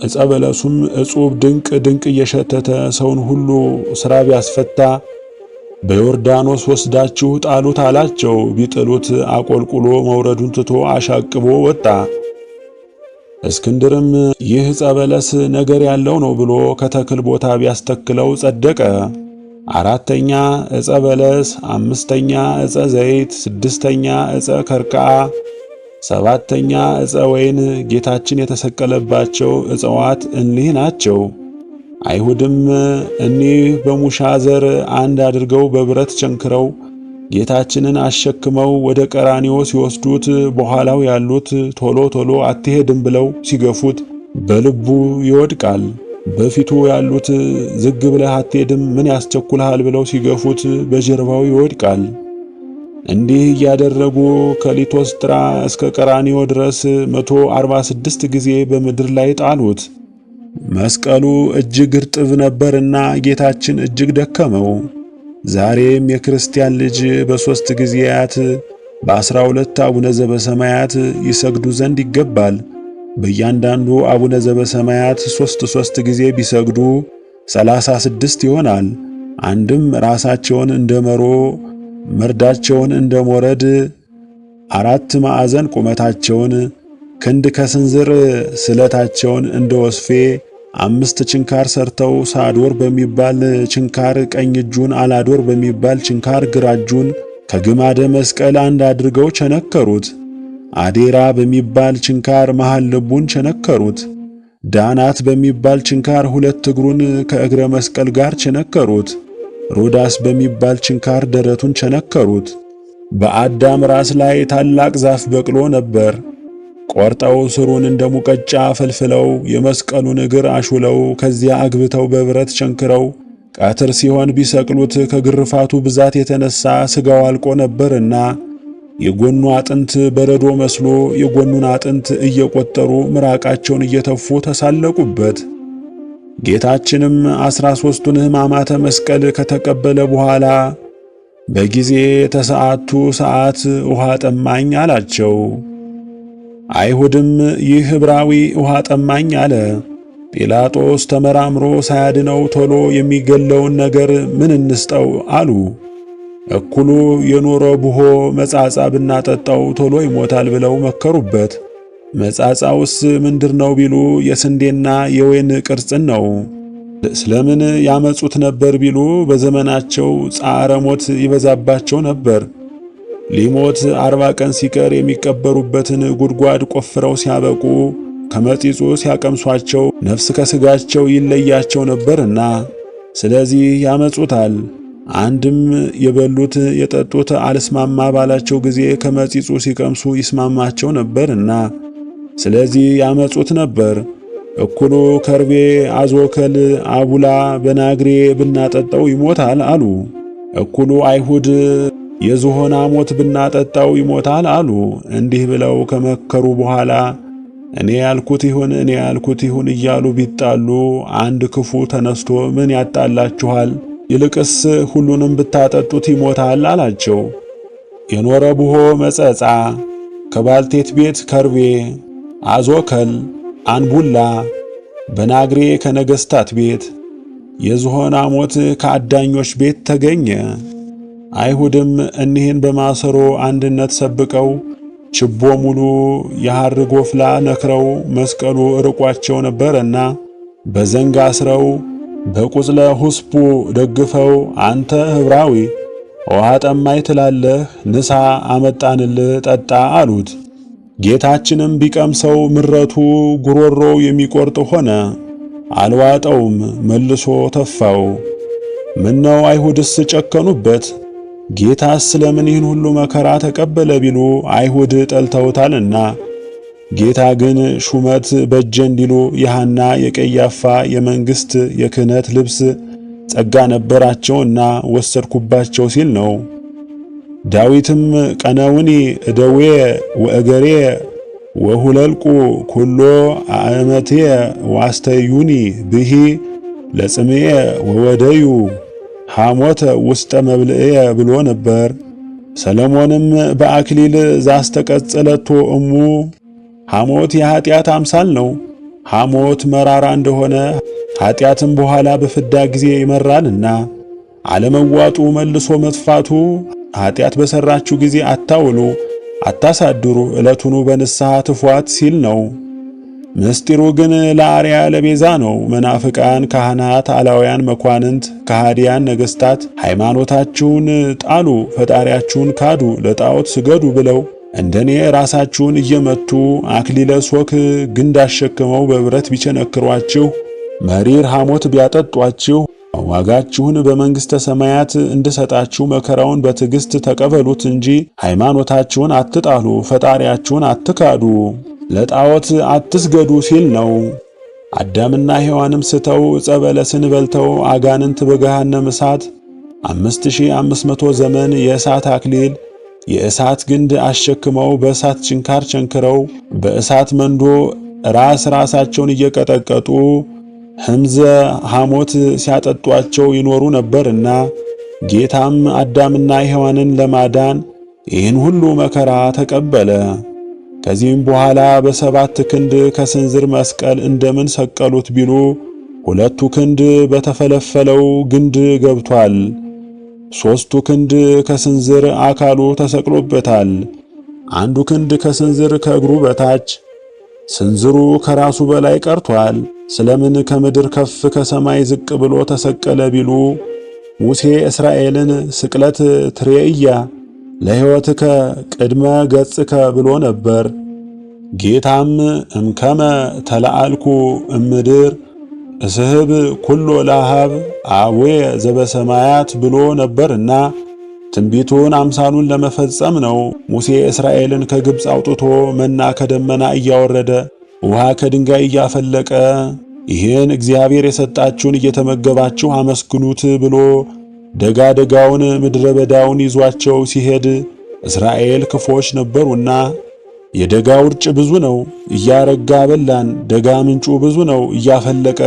ዕፀ በለሱም ዕጹብ ድንቅ ድንቅ እየሸተተ ሰውን ሁሉ ሥራ ቢያስፈታ በዮርዳኖስ ወስዳችሁ ጣሉት አላቸው። ቢጥሉት አቆልቁሎ መውረዱን ትቶ አሻቅቦ ወጣ። እስክንድርም ይህ ዕፀ በለስ ነገር ያለው ነው ብሎ ከተክል ቦታ ቢያስተክለው ጸደቀ። አራተኛ ዕፀ በለስ፣ አምስተኛ ዕፀ ዘይት፣ ስድስተኛ ዕፀ ከርቃ፣ ሰባተኛ ዕፀ ወይን ጌታችን የተሰቀለባቸው ዕፀዋት እኒህ ናቸው። አይሁድም እኒህ በሙሻ ዘር አንድ አድርገው በብረት ቸንክረው ጌታችንን አሸክመው ወደ ቀራንዮ ሲወስዱት በኋላው ያሉት ቶሎ ቶሎ አትሄድም ብለው ሲገፉት በልቡ ይወድቃል። በፊቱ ያሉት ዝግ ብለህ አትሄድም ምን ያስቸኩልሃል ብለው ሲገፉት በጀርባው ይወድቃል። እንዲህ እያደረጉ ከሊቶስጥራ እስከ ቀራንዮ ድረስ 146 ጊዜ በምድር ላይ ጣሉት። መስቀሉ እጅግ እርጥብ ነበርና ጌታችን እጅግ ደከመው። ዛሬም የክርስቲያን ልጅ በ3 ጊዜያት በ12 አቡነ ዘበሰማያት ይሰግዱ ዘንድ ይገባል። በእያንዳንዱ አቡነ ዘበሰማያት 3 ጊዜ ቢሰግዱ 36 ይሆናል። አንድም ራሳቸውን እንደ መሮ መርዳቸውን እንደ ሞረድ 4 ማዕዘን ቁመታቸውን ክንድ ከስንዝር ስለታቸውን እንደ ወስፌ 5 ችንካር ሰርተው ሳዶር በሚባል ችንካር ቀኝ እጁን አላዶር በሚባል ችንካር ግራ እጁን ከግማደ መስቀል አንድ አድርገው ቸነከሩት። አዴራ በሚባል ችንካር መሃል ልቡን ቸነከሩት። ዳናት በሚባል ችንካር 2 እግሩን ከእግረ መስቀል ጋር ቸነከሩት። ሮዳስ በሚባል ችንካር ደረቱን ቸነከሩት። በአዳም ራስ ላይ ታላቅ ዛፍ በቅሎ ነበር። ቆርጠው ስሩን እንደ ሙቀጫ ፈልፍለው የመስቀሉን እግር አሹለው ከዚያ አግብተው በብረት ቸንክረው ቀትር ሲሆን ቢሰቅሉት ከግርፋቱ ብዛት የተነሳ ሥጋው አልቆ ነበርና የጎኑ አጥንት በረዶ መስሎ የጎኑን አጥንት እየቆጠሩ ምራቃቸውን እየተፉ ተሳለቁበት። ጌታችንም 13ቱን ሕማማተ መስቀል ከተቀበለ በኋላ በጊዜ ተሰዓቱ ሰዓት ውሃ ጠማኝ አላቸው። አይሁድም ይህ ዕብራዊ ውሃ ጠማኝ አለ። ጲላጦስ ተመራምሮ ሳያድነው ቶሎ የሚገለውን ነገር ምን እንስጠው አሉ። እኩሉ የኖረ ቡሆ መጻጻ ብናጠጣው ቶሎ ይሞታል ብለው መከሩበት። መጻጻውስ ምንድር ነው ቢሉ የስንዴና የወይን ቅርጽን ነው። ስለምን ያመጹት ነበር ቢሉ በዘመናቸው ጻዕረ ሞት ይበዛባቸው ነበር። ሊሞት 40 ቀን ሲቀር የሚቀበሩበትን ጉድጓድ ቆፍረው ሲያበቁ ከመጺጹ ሲያቀምሷቸው ነፍስ ከሥጋቸው ይለያቸው ነበርና ስለዚህ ያመጹታል። አንድም የበሉት የጠጡት አልስማማ ባላቸው ጊዜ ከመጺጹ ሲቀምሱ ይስማማቸው ነበርና ስለዚህ ያመጹት ነበር። እኩሉ ከርቤ፣ አዞከል፣ አቡላ በናግሬ ብናጠጣው ይሞታል አሉ። እኩሉ አይሁድ የዝሆን ሐሞት ብናጠጣው ይሞታል አሉ። እንዲህ ብለው ከመከሩ በኋላ እኔ ያልኩት ይሁን እኔ ያልኩት ይሁን እያሉ ቢጣሉ አንድ ክፉ ተነስቶ ምን ያጣላችኋል? ይልቅስ ሁሉንም ብታጠጡት ይሞታል አላቸው። የኖረ ቡሆ መጸጻ፣ ከባልቴት ቤት ከርቤ፣ አዞከል፣ አንቡላ በናግሬ ከነገሥታት ቤት፣ የዝሆን ሐሞት ከአዳኞች ቤት ተገኘ። አይሁድም እኒህን በማሰሮ አንድነት ሰብቀው ችቦ ሙሉ የሐር ጎፍላ ነክረው መስቀሉ ርቋቸው ነበርና በዘንግ አስረው በቁጽለ ሁስፑ ደግፈው አንተ ዕብራዊ ውሃ ጠማኝ ትላለህ፣ ንሳ አመጣንልህ ጠጣ አሉት። ጌታችንም ቢቀምሰው ምረቱ ጉሮሮው የሚቆርጥ ሆነ። አልዋጠውም፣ መልሶ ተፋው። ምነው አይሁድስ ጨከኑበት? ጌታስ ስለምን ይህን ሁሉ መከራ ተቀበለ ቢሉ አይሁድ ጠልተውታልና። ጌታ ግን ሹመት በጀ እንዲሉ የሐና የቀያፋ የመንግሥት የክህነት ልብስ ጸጋ ነበራቸውና ወሰድኩባቸው ሲል ነው። ዳዊትም ቀነውኒ እደዌ ወእገሬ ወሁለልቁ ኩሎ አእመቴ ዋስተዩኒ ብሂ ለጽምኤ ወወደዩ ሐሞተ ውስጠ መብልኤ ብሎ ነበር። ሰለሞንም በአክሊል ዛስተቀጸለቶ እሙ ሐሞት የኀጢአት አምሳል ነው። ሐሞት መራራ እንደሆነ ኀጢአትም በኋላ በፍዳ ጊዜ ይመራልና አለመዋጡ መልሶ መጥፋቱ ኀጢአት በሠራችሁ ጊዜ አታውሉ አታሳድሩ፣ ዕለቱኑ በንስሐ ትፏት ሲል ነው። ምስጢሩ ግን ለአርያ ለቤዛ ነው። መናፍቃን ካህናት፣ አላውያን መኳንንት፣ ከሃዲያን ነገሥታት ሃይማኖታችሁን ጣሉ፣ ፈጣሪያችሁን ካዱ፣ ለጣዖት ስገዱ ብለው እንደኔ ራሳችሁን እየመቱ አክሊለ ሦክ ግንድ አሸክመው በብረት ቢቸነክሯችሁ መሪር ሐሞት ቢያጠጧችሁ ዋጋችሁን በመንግሥተ ሰማያት እንድሰጣችሁ መከራውን በትዕግሥት ተቀበሉት እንጂ ሃይማኖታችሁን አትጣሉ፣ ፈጣሪያችሁን አትካዱ፣ ለጣዖት አትስገዱ ሲል ነው። አዳምና ሔዋንም ስተው ዕፀ በለስን በልተው አጋንንት በገሃነመ እሳት 5500 ዘመን የእሳት አክሊል የእሳት ግንድ አሸክመው በእሳት ችንካር ቸንክረው በእሳት መንዶ ራሳቸውን እየቀጠቀጡ ሕምዘ ሐሞት ሲያጠጧቸው ይኖሩ ነበርና ጌታም አዳምና ሔዋንን ለማዳን ይህን ሁሉ መከራ ተቀበለ። ከዚህም በኋላ በ7 ክንድ ከስንዝር መስቀል እንደምን ሰቀሉት ቢሉ 2 ክንድ በተፈለፈለው ግንድ ገብቷል። 3 ክንድ ከስንዝር አካሉ ተሰቅሎበታል። 1 ክንድ ከስንዝር ከእግሩ በታች ስንዝሩ ከራሱ በላይ ቀርቷል። ስለምን ከምድር ከፍ ከሰማይ ዝቅ ብሎ ተሰቀለ ቢሉ ሙሴ እስራኤልን ስቅለት ትሬእያ ለሕይወትከ ቅድመ ገጽከ ብሎ ነበር። ጌታም እምከመ ተለአልኩ እምድር እስህብ ኩሎ ለአሃብ አቡየ ዘበሰማያት ብሎ ነበርና ትንቢቱን አምሳሉን ለመፈጸም ነው። ሙሴ እስራኤልን ከግብፅ አውጥቶ መና ከደመና እያወረደ ውሃ ከድንጋይ እያፈለቀ ይህን እግዚአብሔር የሰጣችሁን እየተመገባችሁ አመስግኑት ብሎ ደጋ ደጋውን ምድረ በዳውን ይዟቸው ሲሄድ እስራኤል ክፎች ነበሩና የደጋ ውርጭ ብዙ ነው እያረጋ በላን፣ ደጋ ምንጩ ብዙ ነው እያፈለቀ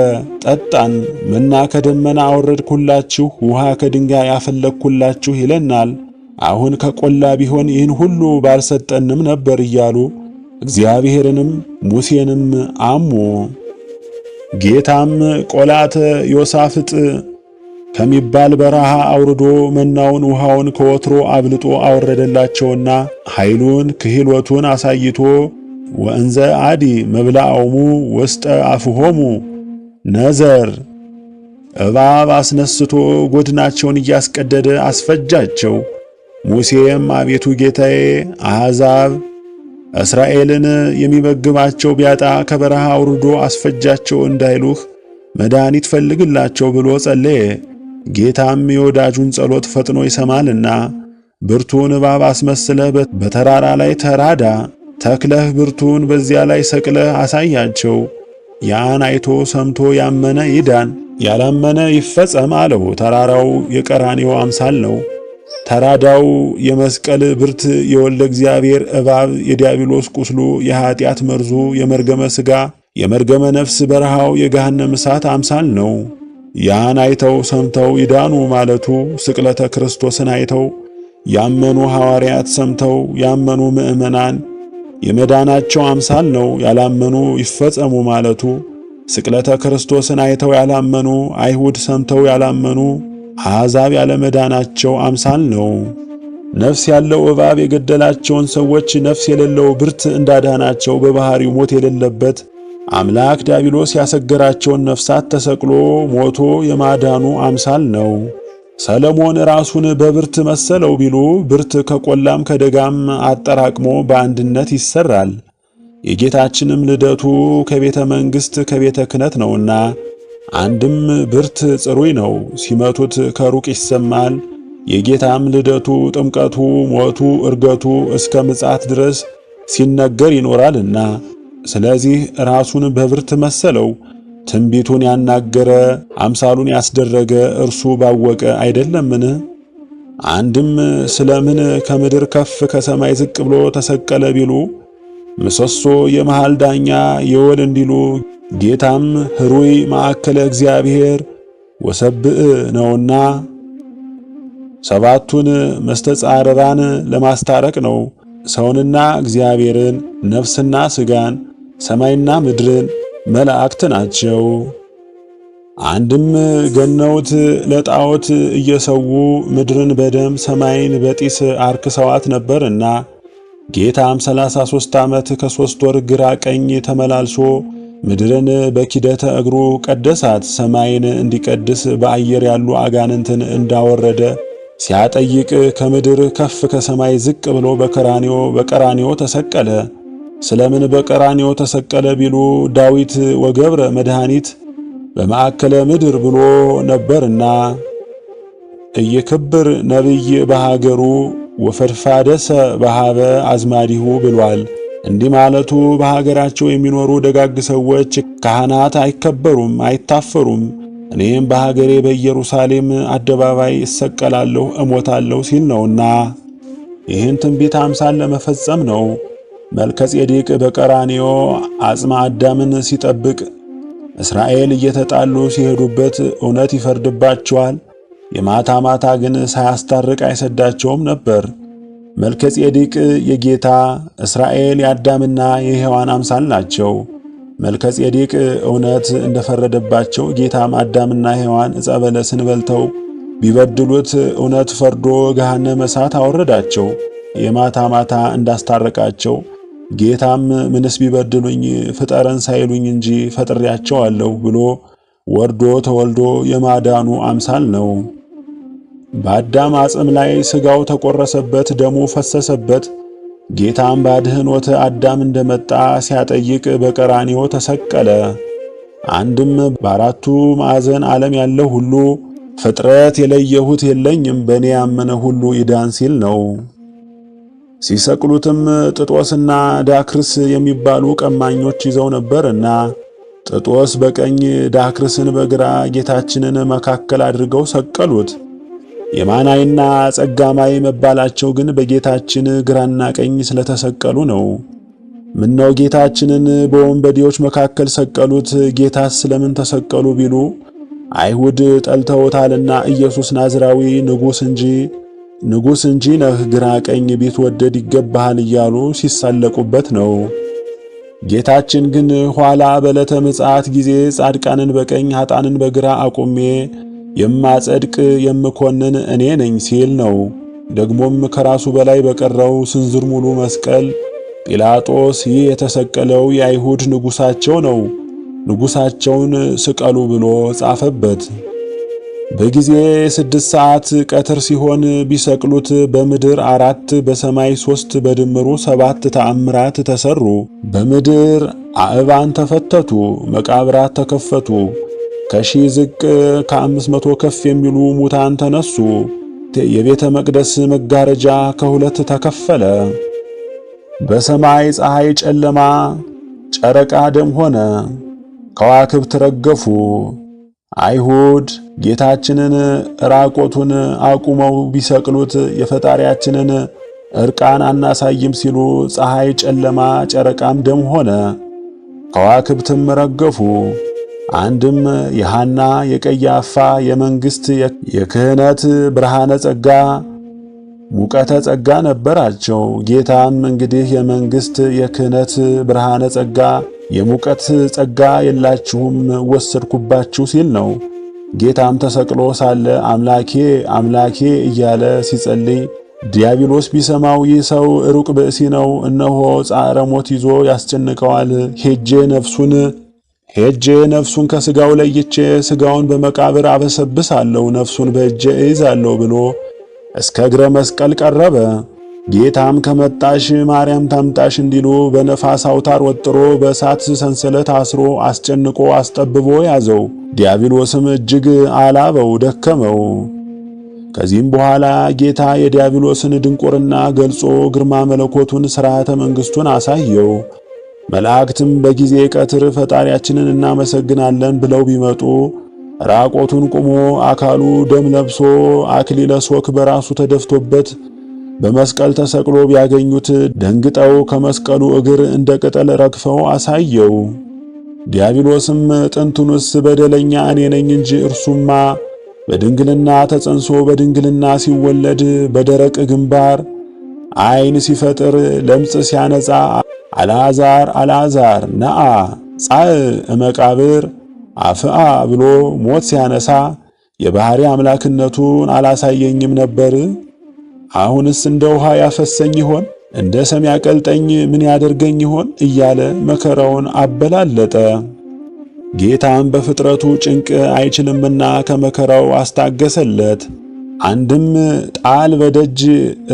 ጠጣን፣ መና ከደመና አወረድኩላችሁ፣ ውሃ ከድንጋይ ያፈለቅኩላችሁ ይለናል። አሁን ከቆላ ቢሆን ይህን ሁሉ ባልሰጠንም ነበር እያሉ እግዚአብሔርንም ሙሴንም አሙ። ጌታም ቆላተ ዮሳፍጥ ከሚባል በረሃ አውርዶ መናውን ውሃውን ከወትሮ አብልጦ አወረደላቸውና ኃይሉን ክህሎቱን አሳይቶ ወእንዘ አዲ መብላዖሙ ውስጠ አፍሆሙ ነዘር እባብ አስነስቶ ጎድናቸውን እያስቀደደ አስፈጃቸው። ሙሴም አቤቱ ጌታዬ አሕዛብ እስራኤልን የሚመግባቸው ቢያጣ ከበረሃ አውርዶ አስፈጃቸው እንዳይሉህ መድኃኒት ፈልግላቸው ብሎ ጸለየ። ጌታም የወዳጁን ጸሎት ፈጥኖ ይሰማልና ብርቱን እባብ አስመስለህ በተራራ ላይ ተራዳ ተክለህ ብርቱን በዚያ ላይ ሰቅለህ አሳያቸው። ያን አይቶ ሰምቶ ያመነ ይዳን፣ ያላመነ ይፈጸም አለው። ተራራው የቀራንዮ አምሳል ነው። ተራዳው የመስቀል ብርት የወልደ እግዚአብሔር እባብ የዲያብሎስ ቁስሉ የኀጢአት መርዙ የመርገመ ሥጋ የመርገመ ነፍስ በረሃው የገሃነመ እሳት አምሳል ነው። ያን አይተው ሰምተው ይዳኑ ማለቱ ስቅለተ ክርስቶስን አይተው ያመኑ ሐዋርያት ሰምተው ያመኑ ምእመናን የመዳናቸው አምሳል ነው። ያላመኑ ይፈጸሙ ማለቱ ስቅለተ ክርስቶስን አይተው ያላመኑ አይሁድ ሰምተው ያላመኑ አሕዛብ ያለመዳናቸው አምሳል ነው። ነፍስ ያለው እባብ የገደላቸውን ሰዎች ነፍስ የሌለው ብርት እንዳዳናቸው በባህሪው ሞት የሌለበት አምላክ ዲያብሎስ ያሰገራቸውን ነፍሳት ተሰቅሎ ሞቶ የማዳኑ አምሳል ነው። ሰለሞን ራሱን በብርት መሰለው ቢሉ ብርት ከቆላም ከደጋም አጠራቅሞ በአንድነት ይሰራል። የጌታችንም ልደቱ ከቤተ መንግሥት ከቤተ ክህነት ነውና አንድም ብርት ጽሩይ ነው፣ ሲመቱት ከሩቅ ይሰማል። የጌታም ልደቱ፣ ጥምቀቱ፣ ሞቱ፣ ዕርገቱ እስከ ምጽአት ድረስ ሲነገር ይኖራልና ስለዚህ ራሱን በብርት መሰለው። ትንቢቱን ያናገረ አምሳሉን ያስደረገ እርሱ ባወቀ አይደለምን? አንድም ስለምን ከምድር ከፍ ከሰማይ ዝቅ ብሎ ተሰቀለ ቢሉ ምሰሶ የመሃል ዳኛ የወል እንዲሉ ጌታም ህሩይ ማዕከለ እግዚአብሔር ወሰብእ ነውና ሰባቱን መስተጻረራን ለማስታረቅ ነው። ሰውንና እግዚአብሔርን፣ ነፍስና ሥጋን፣ ሰማይና ምድርን መላእክት ናቸው። አንድም ገነውት ለጣዖት እየሰዉ ምድርን በደም ሰማይን በጢስ አርክሰዋት ነበርና ጌታም 33 ዓመት ከ3 ወር ግራ ቀኝ ተመላልሶ ምድርን በኪደተ እግሩ ቀደሳት። ሰማይን እንዲቀድስ በአየር ያሉ አጋንንትን እንዳወረደ ሲያጠይቅ ከምድር ከፍ ከሰማይ ዝቅ ብሎ በቀራንዮ ተሰቀለ። ስለምን በቀራንዮ ተሰቀለ ቢሉ ዳዊት ወገብረ መድኃኒት በማዕከለ ምድር ብሎ ነበርና እየክብር ነቢይ በሃገሩ ወፈድፋደሰ በሃበ አዝማዲሁ ብሏል። እንዲህ ማለቱ በሀገራቸው የሚኖሩ ደጋግ ሰዎች ካህናት አይከበሩም፣ አይታፈሩም። እኔም በሀገሬ በኢየሩሳሌም አደባባይ እሰቀላለሁ፣ እሞታለሁ ሲል ነውና ይህን ትንቢት አምሳል ለመፈጸም ነው። መልከጼዴቅ በቀራንዮ አጽመ አዳምን ሲጠብቅ እስራኤል እየተጣሉ ሲሄዱበት እውነት ይፈርድባቸዋል። የማታ ማታ ግን ሳያስታርቅ አይሰዳቸውም ነበር። መልከጼዴቅ የጌታ እስራኤል የአዳምና የሔዋን አምሳል ናቸው። መልከጼዴቅ እውነት እንደፈረደባቸው ጌታም አዳምና ሔዋን ዕፀ በለስን በልተው ቢበድሉት እውነት ፈርዶ ገሃነመ እሳት አወረዳቸው። የማታ ማታ እንዳስታረቃቸው ጌታም ምንስ ቢበድሉኝ ፍጠረን ሳይሉኝ እንጂ ፈጥሬያቸዋለሁ ብሎ ወርዶ ተወልዶ የማዳኑ አምሳል ነው። በአዳም አጽም ላይ ሥጋው ተቆረሰበት፣ ደሙ ፈሰሰበት። ጌታም ባድኅኖተ አዳም እንደመጣ ሲያጠይቅ በቀራንዮ ተሰቀለ። አንድም በአራቱ ማዕዘን ዓለም ያለው ሁሉ ፍጥረት የለየሁት የለኝም በእኔ ያመነ ሁሉ ይዳን ሲል ነው። ሲሰቅሉትም ጥጦስና ዳክርስ የሚባሉ ቀማኞች ይዘው ነበርና ጥጦስ በቀኝ ዳክርስን በግራ ጌታችንን መካከል አድርገው ሰቀሉት። የማናይና ጸጋማይ መባላቸው ግን በጌታችን ግራና ቀኝ ስለተሰቀሉ ነው። ምነው ጌታችንን በወንበዴዎች መካከል ሰቀሉት? ጌታስ ስለምን ተሰቀሉ ቢሉ አይሁድ ጠልተውታልና ኢየሱስ ናዝራዊ ንጉሥ እንጂ ነህ፣ ግራ ቀኝ ቢትወደድ ይገባሃል እያሉ ሲሳለቁበት ነው። ጌታችን ግን ኋላ በዕለተ ምጽአት ጊዜ ጻድቃንን በቀኝ ኃጥአንን በግራ አቁሜ የማጸድቅ የምኮንን እኔ ነኝ ሲል ነው። ደግሞም ከራሱ በላይ በቀረው ስንዝር ሙሉ መስቀል ጲላጦስ ይህ የተሰቀለው የአይሁድ ንጉሣቸው ነው፣ ንጉሣቸውን ስቀሉ ብሎ ጻፈበት። በጊዜ 6 ሰዓት ቀትር ሲሆን ቢሰቅሉት በምድር 4 በሰማይ 3 በድምሩ 7 ተአምራት ተሰሩ። በምድር አእባን ተፈተቱ፣ መቃብራት ተከፈቱ። ከሺህ ዝቅ ከ500 ከፍ የሚሉ ሙታን ተነሱ። የቤተ መቅደስ መጋረጃ ከሁለት ተከፈለ። በሰማይ ፀሐይ ጨለማ፣ ጨረቃ ደም ሆነ፣ ከዋክብት ረገፉ። አይሁድ ጌታችንን ራቆቱን አቁመው ቢሰቅሉት የፈጣሪያችንን ዕርቃን አናሳይም ሲሉ ፀሐይ ጨለማ፣ ጨረቃም ደም ሆነ፣ ከዋክብትም ረገፉ። አንድም የሐና የቀያፋ የመንግሥት የክህነት ብርሃነ ጸጋ ሙቀተ ጸጋ ነበራቸው። ጌታም እንግዲህ የመንግሥት የክህነት ብርሃነ ጸጋ የሙቀት ጸጋ የላችሁም ወሰድኩባችሁ ሲል ነው። ጌታም ተሰቅሎ ሳለ አምላኬ አምላኬ እያለ ሲጸልይ ዲያብሎስ ቢሰማው ይህ ሰው ሩቅ ብእሲ ነው፣ እነሆ ጻዕረ ሞት ይዞ ያስጨንቀዋል፣ ሄጄ ነፍሱን ከሥጋው ለይቼ ሥጋውን በመቃብር አበሰብሳለሁ፣ ነፍሱን በእጄ እይዛለሁ ብሎ እስከ እግረ መስቀል ቀረበ። ጌታም ከመጣሽ ማርያም ታምጣሽ እንዲሉ በነፋስ አውታር ወጥሮ በእሳት ሰንሰለት አስሮ አስጨንቆ አስጠብቦ ያዘው። ዲያብሎስም እጅግ አላበው ደከመው። ከዚህም በኋላ ጌታ የዲያብሎስን ድንቁርና ገልጾ ግርማ መለኮቱን ሥርዓተ መንግሥቱን አሳየው። መላእክትም በጊዜ ቀትር ፈጣሪያችንን እናመሰግናለን ብለው ቢመጡ ራቆቱን ቁሞ አካሉ ደም ለብሶ አክሊለ ሦክ በራሱ ተደፍቶበት በመስቀል ተሰቅሎ ቢያገኙት ደንግጠው ከመስቀሉ እግር እንደ ቅጠል ረግፈው አሳየው። ዲያብሎስም ጥንቱንስ በደለኛ እኔ ነኝ እንጂ እርሱማ በድንግልና ተጸንሶ በድንግልና ሲወለድ በደረቅ ግንባር ዓይን ሲፈጥር ለምጽ ሲያነጻ አልዓዛር አልዓዛር ነአ ጻእ እመቃብር አፍአ ብሎ ሞት ሲያነሳ የባሕሪ አምላክነቱን አላሳየኝም ነበር? አሁንስ እንደ ውሃ ያፈሰኝ ይሆን? እንደ ሰም ያቀልጠኝ ምን ያደርገኝ ይሆን? እያለ መከራውን አበላለጠ። ጌታም በፍጥረቱ ጭንቅ አይችልምና ከመከራው አስታገሰለት። አንድም ጣል በደጅ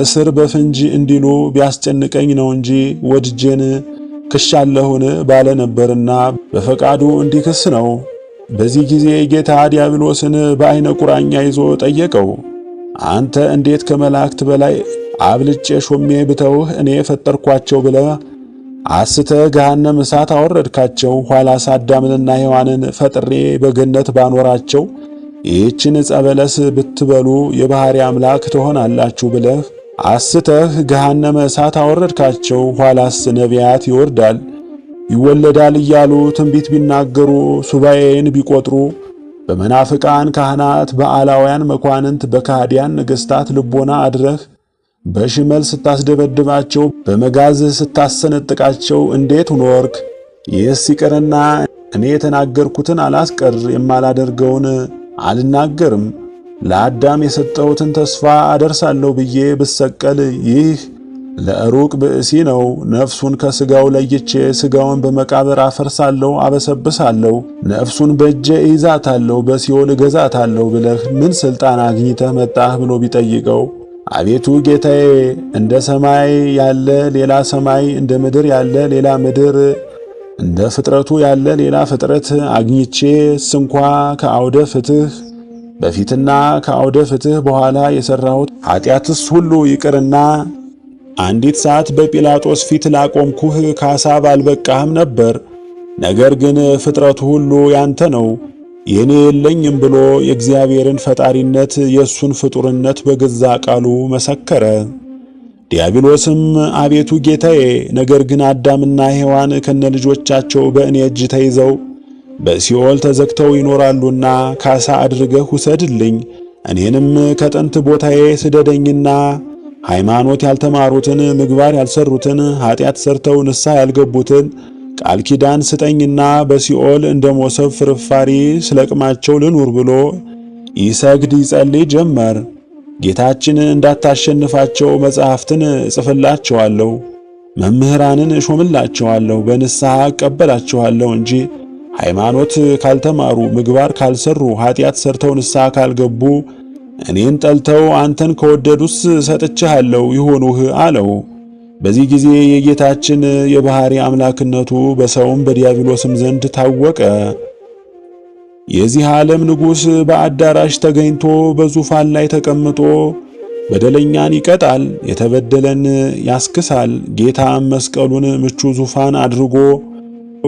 እስር በፍንጅ እንዲሉ ቢያስጨንቀኝ ነው እንጂ ወድጄን ክሻለሁን ባለ ነበርና በፈቃዱ እንዲክስ ነው። በዚህ ጊዜ ጌታ ዲያብሎስን በዐይነ ቁራኛ ይዞ ጠየቀው። አንተ እንዴት ከመላእክት በላይ አብልጬ ሾሜ ብተውህ እኔ ፈጠርኳቸው ብለህ አስተህ ገሃነመ እሳት አወረድካቸው? ኋላስ አዳምንና ሔዋንን ፈጥሬ በገነት ባኖራቸው ይህችን ዕፀ በለስ ብትበሉ የባሕሪ አምላክ ትሆናላችሁ ብለህ አስተህ ገሃነመ እሳት አወረድካቸው። ኋላስ ነቢያት ይወለዳል እያሉ ትንቢት ቢናገሩ ሱባኤን ቢቆጥሩ በመናፍቃን ካህናት በአላውያን መኳንንት በካህዲያን ነገሥታት ልቦና አድረህ በሽመል ስታስደበድባቸው በመጋዝ ስታሰነጥቃቸው እንዴት ኖርክ? ይህስ ይቅርና እኔ የተናገርኩትን አላስቀር የማላደርገውን አልናገርም። ለአዳም የሰጠሁትን ተስፋ አደርሳለሁ ብዬ ብሰቀል ይህ ለሩቅ ብእሲ ነው። ነፍሱን ከሥጋው ለይቼ ሥጋውን በመቃብር አፈርሳለሁ፣ አበሰብሳለሁ። ነፍሱን በእጄ እይዛታለሁ፣ በሲኦል እገዛታለሁ ብለህ ምን ሥልጣን አግኝተህ መጣህ ብሎ ቢጠይቀው አቤቱ ጌታዬ፣ እንደ ሰማይ ያለ ሌላ ሰማይ፣ እንደ ምድር ያለ ሌላ ምድር፣ እንደ ፍጥረቱ ያለ ሌላ ፍጥረት አግኝቼ ስንኳ ከአውደ ፍትህ በፊትና ከአውደ ፍትህ በኋላ የሠራሁት ኃጢአትስ ሁሉ ይቅርና አንዲት ሰዓት በጲላጦስ ፊት ላቆምኩህ ካሳ ባልበቃህም ነበር። ነገር ግን ፍጥረቱ ሁሉ ያንተ ነው፣ የኔ የለኝም ብሎ የእግዚአብሔርን ፈጣሪነት የእሱን ፍጡርነት በገዛ ቃሉ መሰከረ። ዲያብሎስም አቤቱ ጌታዬ፣ ነገር ግን አዳምና ሔዋን ከነልጆቻቸው በእኔ እጅ ተይዘው በሲኦል ተዘግተው ይኖራሉና ካሳ አድርገህ ውሰድልኝ፣ እኔንም ከጥንት ቦታዬ ስደደኝና ሃይማኖት ያልተማሩትን ምግባር ያልሰሩትን ኃጢአት ሰርተው ንስሐ ያልገቡትን ቃል ኪዳን ስጠኝና በሲኦል እንደ ሞሰብ ፍርፋሪ ስለቅማቸው ልኑር ብሎ ይሰግድ ይጸልይ ጀመር። ጌታችን እንዳታሸንፋቸው መጻሕፍትን እጽፍላቸዋለሁ፣ መምህራንን እሾምላቸዋለሁ፣ በንስሐ እቀበላቸዋለሁ እንጂ ሃይማኖት ካልተማሩ ምግባር ካልሰሩ ኃጢአት ሰርተው ንስሐ ካልገቡ እኔን ጠልተው አንተን ከወደዱስ ሰጥቼሃለሁ ይሆኑህ አለው። በዚህ ጊዜ የጌታችን የባሕሪ አምላክነቱ በሰውም በዲያብሎስም ዘንድ ታወቀ። የዚህ ዓለም ንጉሥ በአዳራሽ ተገኝቶ በዙፋን ላይ ተቀምጦ በደለኛን ይቀጣል፣ የተበደለን ያስክሳል። ጌታም መስቀሉን ምቹ ዙፋን አድርጎ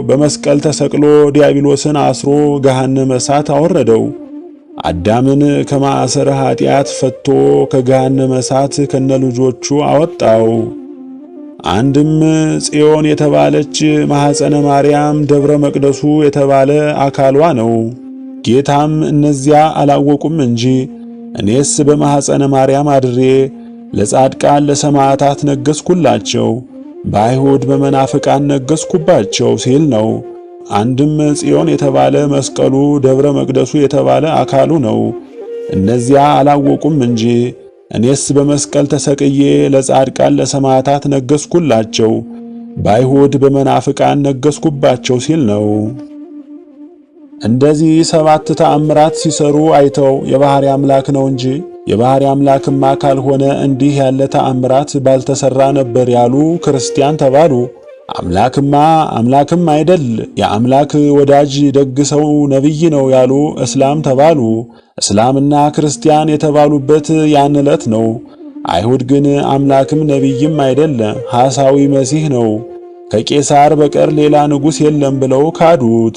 በመስቀል ተሰቅሎ ዲያብሎስን አስሮ ገሃነመ እሳት አወረደው። አዳምን ከማዕሰረ ኃጢአት ፈቶ ከገሃነመ እሳት ከነልጆቹ አወጣው። አንድም ጽዮን የተባለች ማኅፀነ ማርያም ደብረ መቅደሱ የተባለ አካሏ ነው። ጌታም እነዚያ አላወቁም እንጂ እኔስ በማኅፀነ ማርያም አድሬ ለጻድቃን ለሰማዕታት ነገስኩላቸው፣ በአይሁድ በመናፍቃን ነገስኩባቸው ሲል ነው። አንድም ጽዮን የተባለ መስቀሉ ደብረ መቅደሱ የተባለ አካሉ ነው። እነዚያ አላወቁም እንጂ እኔስ በመስቀል ተሰቅዬ ለጻድቃን ለሰማዕታት ነገስኩላቸው፣ በአይሁድ በመናፍቃን ነገስኩባቸው ሲል ነው። እንደዚህ 7 ተአምራት ሲሰሩ አይተው የባሕሪ አምላክ ነው እንጂ የባሕርይ አምላክማ ካልሆነ እንዲህ ያለ ተአምራት ባልተሰራ ነበር ያሉ ክርስቲያን ተባሉ። አምላክም አይደል የአምላክ ወዳጅ ደግ ሰው ነቢይ ነው ያሉ እስላም ተባሉ። እስላምና ክርስቲያን የተባሉበት ያን ዕለት ነው። አይሁድ ግን አምላክም ነቢይም አይደለ ሐሳዊ መሲህ ነው፣ ከቄሳር በቀር ሌላ ንጉሥ የለም ብለው ካዱት።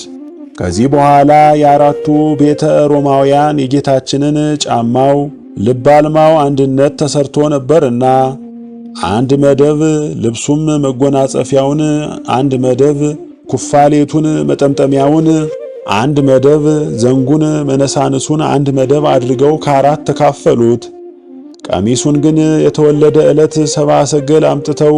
ከዚህ በኋላ የአራቱ ቤተ ሮማውያን የጌታችንን ጫማው ልብ አልማው አንድነት ተሰርቶ ነበርና አንድ መደብ ልብሱም መጎናጸፊያውን፣ አንድ መደብ ኩፋሌቱን መጠምጠሚያውን፣ አንድ መደብ ዘንጉን መነሳንሱን አንድ መደብ አድርገው ከአራት ተካፈሉት። ቀሚሱን ግን የተወለደ ዕለት ሰብአ ሰገል አምጥተው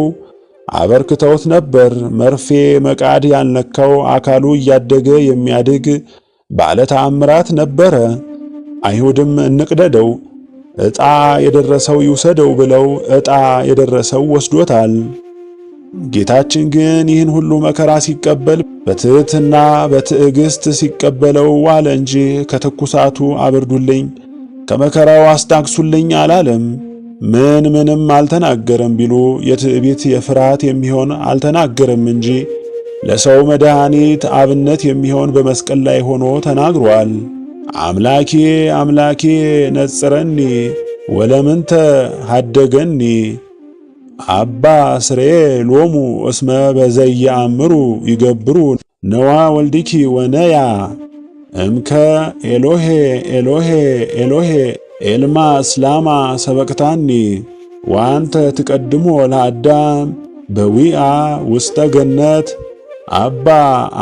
አበርክተውት ነበር። መርፌ መቃድ ያልነካው አካሉ እያደገ የሚያድግ ባለ ተአምራት ነበረ። አይሁድም እንቅደደው፣ ዕጣ የደረሰው ይውሰደው ብለው ዕጣ የደረሰው ወስዶታል። ጌታችን ግን ይህን ሁሉ መከራ ሲቀበል በትሕትና በትዕግሥት ሲቀበለው ዋለ እንጂ ከትኩሳቱ አብርዱልኝ፣ ከመከራው አስታግሱልኝ አላለም። ምንም አልተናገረም ቢሉ የትዕቢት የፍርሃት የሚሆን አልተናገረም እንጂ ለሰው መድኃኒት አብነት የሚሆን በመስቀል ላይ ሆኖ ተናግሯል። አምላኬ አምላኬ ነጽረኒ ወለምንተ ሀደገኒ አባ ስሬ ሎሙ እስመ በዘየአምሩ ይገብሩ ነዋ ወልድኪ ወነያ እምከ ኤሎሄ ኤሎሄ ኤሎሄ ኤልማ እስላማ ሰበቅታኒ ዋንተ ትቀድሞ ለአዳም በዊአ ውስተ ገነት አባ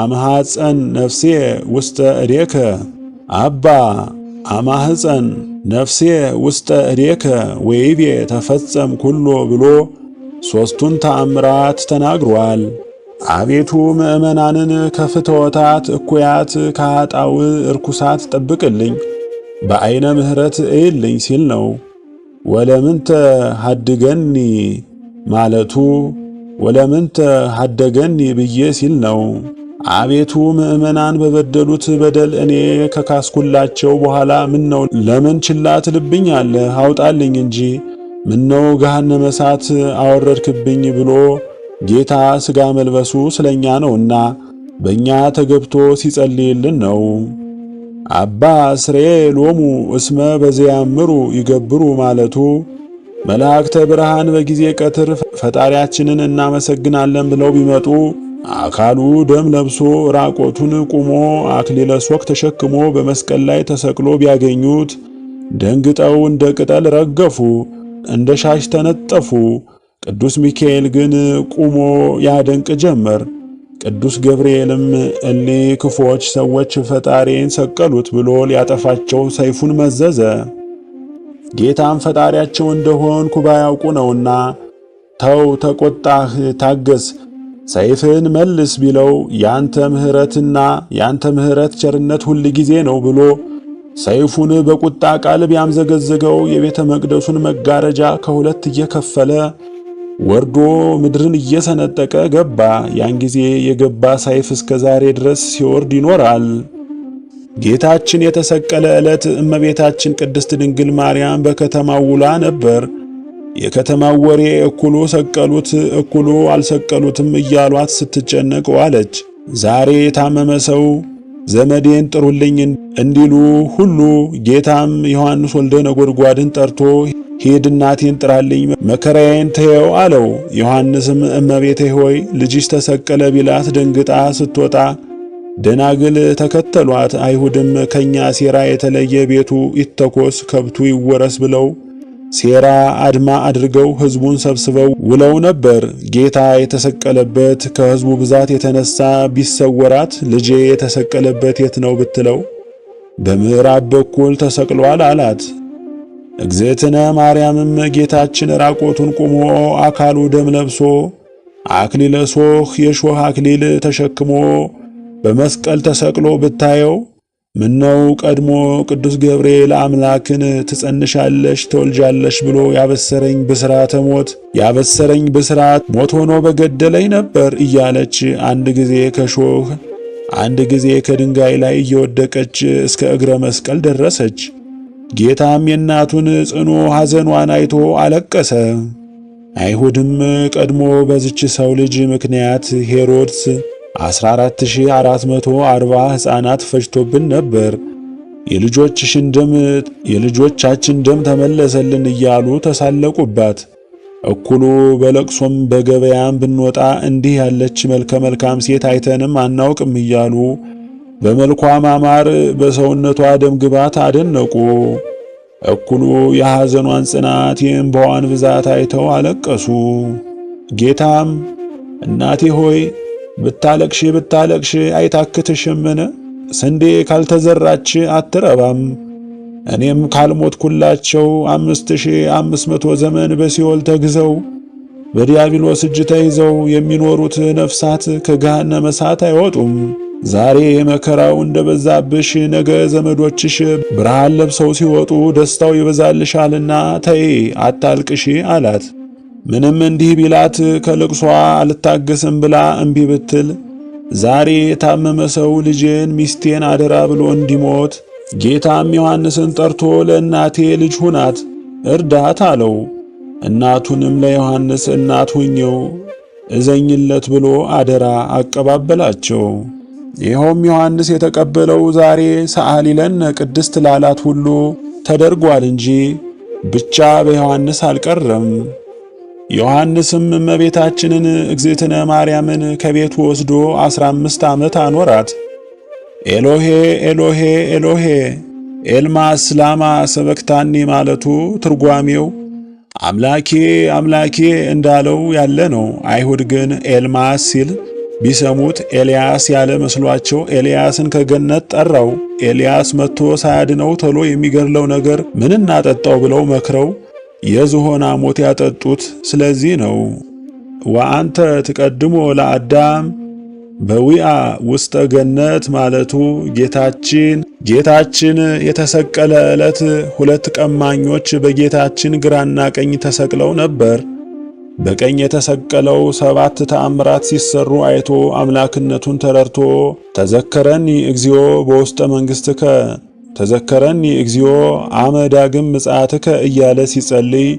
አማሐፀን ነፍሴ ውስተ እዴከ አባ አማሐፀን ነፍሴ ውስተ እዴከ ወይቤ ተፈጸም ኩሎ ብሎ ሦስቱን ተአምራት ተናግሯል። አቤቱ ምእመናንን ከፍትወታት እኩያት ከኃጣው እርኩሳት ጠብቅልኝ፣ በዐይነ ምሕረት እይልኝ ሲል ነው። ወለምንተ ሀድገኒ ማለቱ ወለምንተ ሀደገኒ ብዬ ሲል ነው። አቤቱ ምእመናን በበደሉት በደል እኔ ከካስኩላቸው በኋላ ምነው ለምን ችላ ትልብኛለህ? አውጣልኝ እንጂ ምነው ገሃነመ እሳት አወረድክብኝ ብሎ ጌታ ሥጋ መልበሱ ስለኛ ነውና በእኛ ተገብቶ ሲጸልይልን ነው። አባ ስሬ ሎሙ እስመ በዘያምሩ ይገብሩ ማለቱ መላእክተ ብርሃን በጊዜ ቀትር ፈጣሪያችንን እናመሰግናለን ብለው ቢመጡ አካሉ ደም ለብሶ ራቆቱን ቁሞ አክሊለ ሦክ ተሸክሞ በመስቀል ላይ ተሰቅሎ ቢያገኙት ደንግጠው እንደ ቅጠል ረገፉ፣ እንደ ሻሽ ተነጠፉ። ቅዱስ ሚካኤል ግን ቁሞ ያደንቅ ጀመር። ቅዱስ ገብርኤልም እሊ ክፎች ሰዎች ፈጣሪን ሰቀሉት ብሎ ሊያጠፋቸው ሰይፉን መዘዘ። ጌታም ፈጣሪያቸው እንደሆንኩ ባያውቁ ነውና ተው፣ ተቆጣህ፣ ታገስ፣ ሰይፍን መልስ ቢለው ያንተ ምሕረት ቸርነት ሁል ጊዜ ነው ብሎ ሰይፉን በቁጣ ቃል ቢያምዘገዝገው የቤተ መቅደሱን መጋረጃ ከሁለት እየከፈለ ወርዶ ምድርን እየሰነጠቀ ገባ። ያን ጊዜ የገባ ሰይፍ እስከ ዛሬ ድረስ ሲወርድ ይኖራል። ጌታችን የተሰቀለ ዕለት እመቤታችን ቅድስት ድንግል ማርያም በከተማው ውላ ነበር። የከተማው ወሬ እኩሉ ሰቀሉት፣ እኩሉ አልሰቀሉትም እያሏት ስትጨነቅ ዋለች። ዛሬ የታመመ ሰው ዘመዴን ጥሩልኝ እንዲሉ ሁሉ ጌታም ዮሐንስ ወልደ ነጎድጓድን ጠርቶ ሂድ እናቴን ጥራልኝ መከራዬን ተየው አለው። ዮሐንስም እመቤቴ ሆይ ልጅሽ ተሰቀለ ቢላት ደንግጣ ስትወጣ ደናግል ተከተሏት። አይሁድም ከኛ ሴራ የተለየ ቤቱ ይተኮስ ከብቱ ይወረስ ብለው ሴራ አድማ አድርገው ሕዝቡን ሰብስበው ውለው ነበር። ጌታ የተሰቀለበት ከሕዝቡ ብዛት የተነሳ ቢሰወራት ልጄ የተሰቀለበት የት ነው ብትለው በምዕራብ በኩል ተሰቅሏል አላት። እግዝእትነ ማርያምም ጌታችን ራቆቱን ቁሞ አካሉ ደም ለብሶ አክሊለ ሦክ የሾህ አክሊል ተሸክሞ በመስቀል ተሰቅሎ ብታየው ምነው ቀድሞ ቅዱስ ገብርኤል አምላክን ትጸንሻለሽ ትወልጃለሽ ብሎ ያበሰረኝ ብስራት ሞት ሆኖ በገደለኝ ነበር እያለች አንድ ጊዜ ከሾህ አንድ ጊዜ ከድንጋይ ላይ እየወደቀች እስከ እግረ መስቀል ደረሰች። ጌታም የእናቱን ጽኑ ሐዘኗን አይቶ አለቀሰ። አይሁድም ቀድሞ በዚች ሰው ልጅ ምክንያት ሄሮድስ 14440 ሕፃናት ፈጅቶብን ነበር፣ የልጆቻችን ደም ተመለሰልን እያሉ ተሳለቁባት። እኩሉ በለቅሶም በገበያም ብንወጣ እንዲህ ያለች መልከ መልካም ሴት አይተንም አናውቅም እያሉ በመልኳ ማማር በሰውነቷ ደም ግባት አደነቁ። እኩሉ የሐዘኗን ጽናት የእንባዋን ብዛት አይተው አለቀሱ። ጌታም እናቴ ሆይ ብታለቅሽ አይታክትሽምን? ስንዴ ካልተዘራች አትረባም። እኔም ካልሞትኩላቸው 5500 ዘመን በሲኦል ተግዘው በዲያብሎስ እጅ ተይዘው የሚኖሩት ነፍሳት ከገሃነመ እሳት አይወጡም። ዛሬ መከራው እንደበዛብሽ ነገ ዘመዶችሽ ብርሃን ለብሰው ሲወጡ ደስታው ይበዛልሻልና ተይ አታልቅሺ አላት። ምንም እንዲህ ቢላት ከልቅሷ አልታገስም ብላ እምቢ ብትል ዛሬ የታመመ ሰው ልጄን ሚስቴን አደራ ብሎ እንዲሞት ጌታም ዮሐንስን ጠርቶ ለእናቴ ልጅ ሁናት እርዳት አለው። እናቱንም ለዮሐንስ እናት ሁኘው እዘኝለት ብሎ አደራ አቀባበላቸው። ይኸውም ዮሐንስ የተቀበለው ዛሬ ሰአሊ ለነ ቅድስት ላላት ሁሉ ተደርጓል እንጂ ብቻ በዮሐንስ አልቀረም። ዮሐንስም እመቤታችንን እግዝእትነ ማርያምን ከቤቱ ወስዶ 15 ዓመት አኖራት። ኤሎሄ ኤሎሄ ኤሎሄ ኤልማስ ላማ ሰበክታኒ ማለቱ ትርጓሜው አምላኬ አምላኬ እንዳለው ያለ ነው። አይሁድ ግን ኤልማስ ሲል ቢሰሙት ኤልያስ ያለ መስሏቸው ኤልያስን ከገነት ጠራው። ኤልያስ መጥቶ ሳያድነው ተሎ የሚገድለው ነገር ምን እናጠጣው ብለው መክረው የዝሆን ሞት ያጠጡት ስለዚህ ነው። ወአንተ ትቀድሞ ለአዳም በዊአ ውስጠ ገነት ማለቱ ጌታችን የተሰቀለ ዕለት ሁለት ቀማኞች በጌታችን ግራና ቀኝ ተሰቅለው ነበር። በቀኝ የተሰቀለው 7 ተአምራት ሲሰሩ አይቶ አምላክነቱን ተረድቶ ተዘከረኒ እግዚኦ በውስጠ መንግሥትከ ተዘከረኒ እግዚኦ አመ ዳግም ምጽአትከ እያለ ሲጸልይ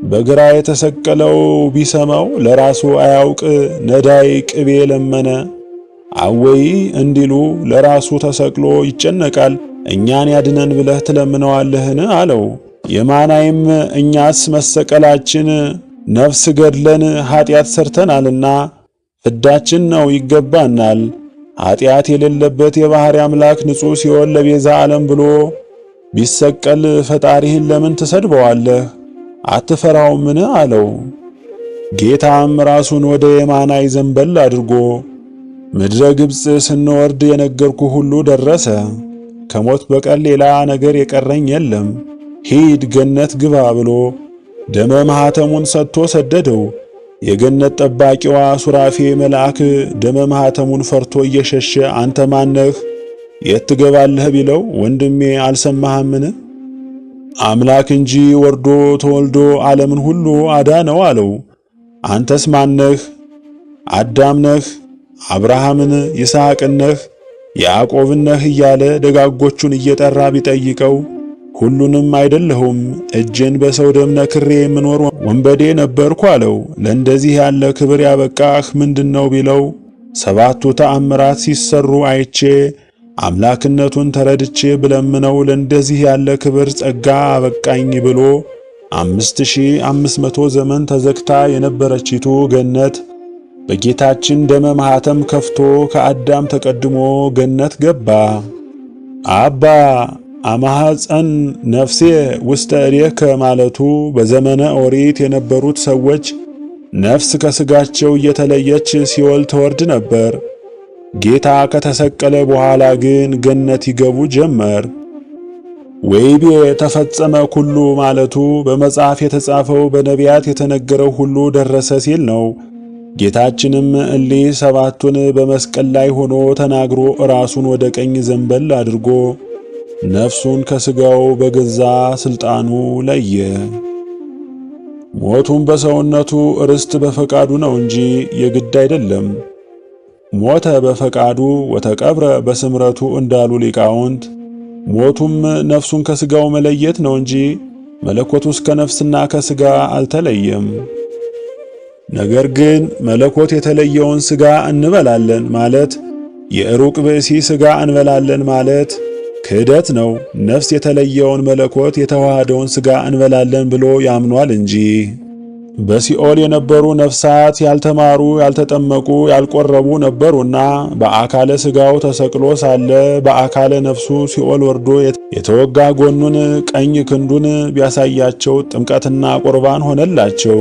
በግራ የተሰቀለው ቢሰማው ለራሱ አያውቅ ነዳይ ቅቤ ለመነ። አወይ እንዲሉ ለራሱ ተሰቅሎ ይጨነቃል፣ እኛን ያድነን ብለህ ትለምነዋለህን አለው። የማናይም እኛስ መሰቀላችን ነፍስ ገድለን ኃጢአት ሰርተናልና ፍዳችን ነው ይገባናል። ኃጢአት የሌለበት የባሕርይ አምላክ ንጹሕ ሲሆን ለቤዛ ዓለም ብሎ ቢሰቀል ፈጣሪህን ለምን ትሰድበዋለህ? አትፈራውምን አለው። ጌታም ራሱን ወደ የማናይ ዘንበል አድርጎ ምድረ ግብፅ ስንወርድ የነገርኩ ሁሉ ደረሰ። ከሞት በቀር ሌላ ነገር የቀረኝ የለም። ሂድ ገነት ግባ ብሎ ደመ ማኅተሙን ሰጥቶ ሰደደው። የገነት ጠባቂዋ ሱራፌ መልአክ ደመ ማኅተሙን ፈርቶ እየሸሸ አንተ ማነህ? የት ትገባለህ ቢለው ወንድሜ አልሰማህምን? አምላክ እንጂ ወርዶ ተወልዶ ዓለምን ሁሉ አዳነው አለው። አንተስ ማነህ? አዳም ነህ? አብርሃምን ይስሐቅን ነህ? ያዕቆብን ነህ? እያለ ደጋጎቹን እየጠራ ቢጠይቀው ሁሉንም አይደለሁም፣ እጄን በሰው ደም ነክሬ የምኖር ወንበዴ ነበርኩ አለው። ለእንደዚህ ያለ ክብር ያበቃህ ምንድነው ቢለው 7ቱ ተአምራት ሲሰሩ አይቼ አምላክነቱን ተረድቼ ብለምነው ለእንደዚህ ያለ ክብር ጸጋ አበቃኝ ብሎ 5500 ዘመን ተዘግታ የነበረችቱ ገነት በጌታችን ደመ ማኅተም ከፍቶ ከአዳም ተቀድሞ ገነት ገባ። አባ አማሐፀን ነፍሴ ውስተ እዴከ ማለቱ በዘመነ ኦሪት የነበሩት ሰዎች ነፍስ ከስጋቸው እየተለየች ሲኦል ትወርድ ነበር። ጌታ ከተሰቀለ በኋላ ግን ገነት ይገቡ ጀመር። ወይቤ ተፈጸመ ኩሉ ማለቱ በመጽሐፍ የተጻፈው በነቢያት የተነገረው ሁሉ ደረሰ ሲል ነው። ጌታችንም እሊህ 7ቱን በመስቀል ላይ ሆኖ ተናግሮ ራሱን ወደ ቀኝ ዘንበል አድርጎ ነፍሱን ከስጋው በገዛ ስልጣኑ ለየ። ሞቱም በሰውነቱ ርስት በፈቃዱ ነው እንጂ የግድ አይደለም። ሞተ በፈቃዱ ወተቀብረ በስምረቱ እንዳሉ ሊቃውንት ሞቱም ነፍሱን ከሥጋው መለየት ነው እንጂ መለኮቱስ ከነፍስና ከሥጋ አልተለየም። ነገር ግን መለኮት የተለየውን ሥጋ እንበላለን ማለት የሩቅ ብእሲ ሥጋ እንበላለን ማለት ክህደት ነው። ነፍስ የተለየውን መለኮት የተዋሃደውን ሥጋ እንበላለን ብሎ ያምኗል እንጂ። በሲኦል የነበሩ ነፍሳት ያልተማሩ፣ ያልተጠመቁ፣ ያልቆረቡ ነበሩና በአካለ ሥጋው ተሰቅሎ ሳለ በአካለ ነፍሱ ሲኦል ወርዶ የተወጋ ጎኑን ቀኝ ክንዱን ቢያሳያቸው ጥምቀትና ቁርባን ሆነላቸው።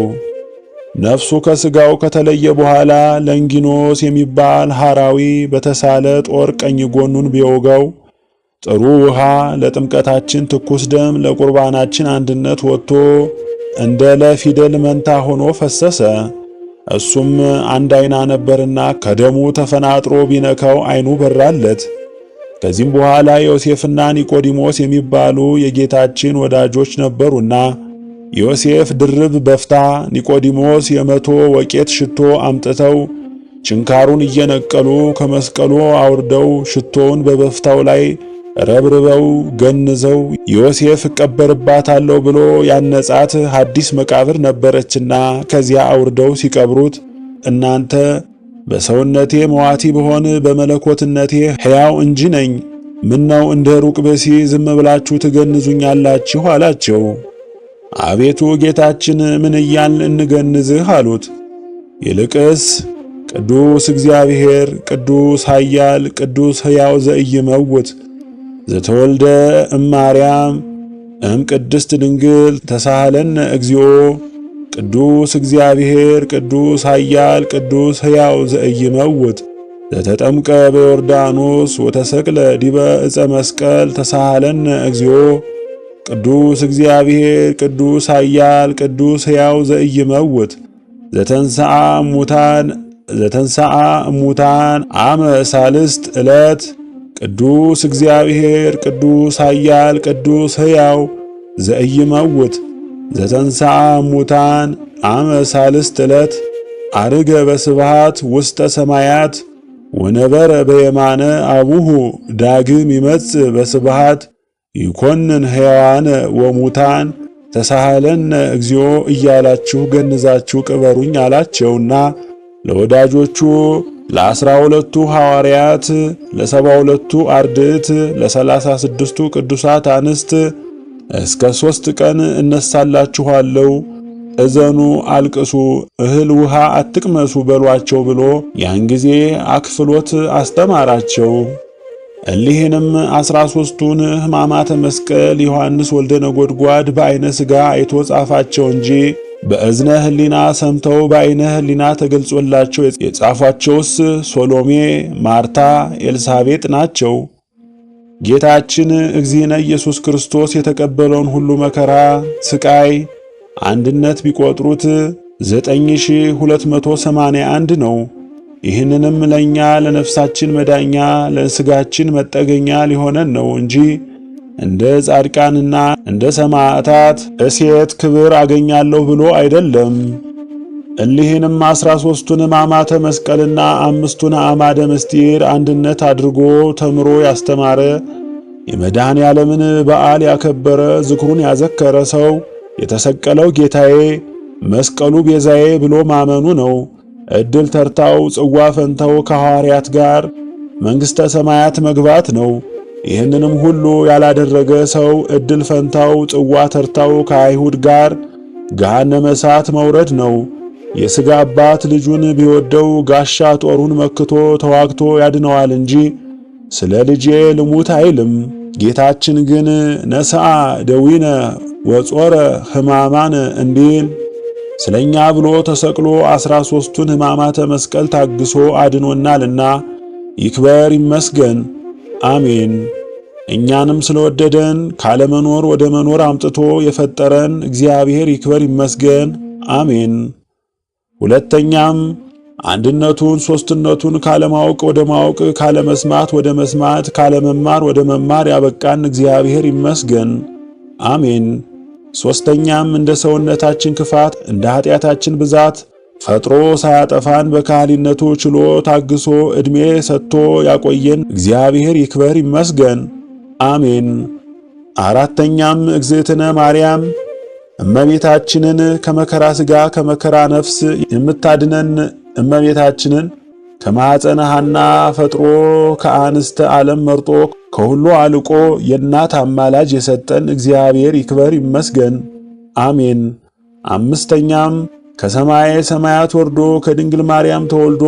ነፍሱ ከሥጋው ከተለየ በኋላ ለንጊኖስ የሚባል ሐራዊ በተሳለ ጦር ቀኝ ጎኑን ቢወጋው ጥሩ ውሃ ለጥምቀታችን ትኩስ ደም ለቁርባናችን አንድነት ወጥቶ እንደ ለፊደል መንታ ሆኖ ፈሰሰ። እሱም አንድ ዓይና ነበርና ከደሙ ተፈናጥሮ ቢነካው ዓይኑ በራለት። ከዚህም በኋላ ዮሴፍና ኒቆዲሞስ የሚባሉ የጌታችን ወዳጆች ነበሩና ዮሴፍ ድርብ በፍታ፣ ኒቆዲሞስ የመቶ ወቄት ሽቶ አምጥተው ችንካሩን እየነቀሉ ከመስቀሉ አውርደው ሽቶውን በበፍታው ላይ ረብርበው ገንዘው ዮሴፍ እቀበርባታለሁ ብሎ ያነጻት ሐዲስ መቃብር ነበረችና ከዚያ አውርደው ሲቀብሩት እናንተ በሰውነቴ መዋቲ ብሆን በመለኮትነቴ ሕያው እንጂ ነኝ፣ ምነው እንደ ሩቅ ብእሲ ዝም ብላችሁ ትገንዙኛላችሁ አላቸው። አቤቱ ጌታችን ምን እያልን እንገንዝህ አሉት። ይልቅስ ቅዱስ እግዚአብሔር ቅዱስ ኃያል ቅዱስ ሕያው ዘኢይመውት ዘተወልደ እማርያም ቅድስት ድንግል ተሳሃለነ እግዚኦ ቅዱስ እግዚአብሔር ቅዱስ ኃያል ቅዱስ ሕያው ዘኢይመውት ዘተጠምቀ በዮርዳኖስ ወተሰቅለ ዲበ ዕፀ መስቀል ተሳሃለነ እግዚኦ ቅዱስ እግዚአብሔር ቅዱስ ኃያል ቅዱስ ሕያው ዘኢይመውት ዘተንሥአ እሙታን አመ ሳልስት ዕለት ቅዱስ እግዚአብሔር ቅዱስ ኃያል ቅዱስ ሕያው ዘኢይመውት ዘተንሥአ እሙታን አመ ሳልስት ዕለት አርገ በስብሃት ውስተ ሰማያት ወነበረ በየማነ አቡሁ ዳግም ይመጽእ በስብሃት ይኮንን ሕያዋነ ወሙታን ተሳሃለነ እግዚኦ እያላችሁ ገንዛችሁ ቅበሩኝ አላቸውና ለወዳጆቹ ለ12ቱ ሐዋርያት ለ72ቱ አርድእት ለ36ቱ ቅዱሳት አንስት እስከ 3 ቀን እነሳላችኋለሁ፣ እዘኑ፣ አልቅሱ፣ እህል ውሃ አትቅመሱ በሏቸው ብሎ ያን ጊዜ አክፍሎት አስተማራቸው። እሊህንም 13ቱን ሕማማተ መስቀል ዮሐንስ ወልደ ነጎድጓድ በዐይነ ሥጋ አይቶ ጻፋቸው እንጂ በእዝነ ሕሊና ሰምተው በዐይነ ሕሊና ተገልጾላቸው የጻፏቸውስ ሶሎሜ፣ ማርታ፣ ኤልሳቤጥ ናቸው። ጌታችን እግዚእነ ኢየሱስ ክርስቶስ የተቀበለውን ሁሉ መከራ፣ ስቃይ አንድነት ቢቆጥሩት 9281 ነው። ይህንንም ለኛ ለነፍሳችን መዳኛ ለሥጋችን መጠገኛ ሊሆነን ነው እንጂ እንደ ጻድቃንና እንደ ሰማዕታት እሴት ክብር አገኛለሁ ብሎ አይደለም። እሊህንም 13ቱን ሕማማተ መስቀልና 5ቱን አዕማደ ምስጢር አንድነት አድርጎ ተምሮ ያስተማረ የመድኃኔ ዓለምን በዓል ያከበረ ዝክሩን ያዘከረ ሰው የተሰቀለው ጌታዬ መስቀሉ ቤዛዬ ብሎ ማመኑ ነው። ዕድል ተርታው ጽዋ ፈንታው ከሐዋርያት ጋር መንግሥተ ሰማያት መግባት ነው። ይህንንም ሁሉ ያላደረገ ሰው ዕድል ፈንታው ጽዋ ተርታው ከአይሁድ ጋር ገሃነመ እሳት መውረድ ነው። የሥጋ አባት ልጁን ቢወደው ጋሻ ጦሩን መክቶ ተዋግቶ ያድነዋል እንጂ ስለ ልጄ ልሙት አይልም። ጌታችን ግን ነሣ ደዊነ ወጾረ ሕማማነ እንዲል ስለኛ ብሎ ተሰቅሎ 13ቱን ሕማማተ መስቀል ታግሶ አድኖናልና ይክበር ይመስገን፣ አሜን። እኛንም ስለወደደን ካለመኖር ወደ መኖር አምጥቶ የፈጠረን እግዚአብሔር ይክበር ይመስገን፣ አሜን። ሁለተኛም አንድነቱን ሦስትነቱን ካለማወቅ ወደ ማወቅ ካለመስማት ወደ መስማት ካለመማር ወደ መማር ያበቃን እግዚአብሔር ይመስገን፣ አሜን። ሦስተኛም እንደ ሰውነታችን ክፋት እንደ ኃጢአታችን ብዛት ፈጥሮ ሳያጠፋን በካህሊነቱ ችሎ ታግሶ ዕድሜ ሰጥቶ ያቆየን እግዚአብሔር ይክበር ይመስገን፣ አሜን። አራተኛም እግዝእትነ ማርያም እመቤታችንን ከመከራ ሥጋ ከመከራ ነፍስ የምታድነን እመቤታችንን ከማኅፀነ ሐና ፈጥሮ ከአንስተ ዓለም መርጦ ከሁሉ አልቆ የእናት አማላጅ የሰጠን እግዚአብሔር ይክበር ይመስገን፣ አሜን። አምስተኛም ከሰማየ ሰማያት ወርዶ ከድንግል ማርያም ተወልዶ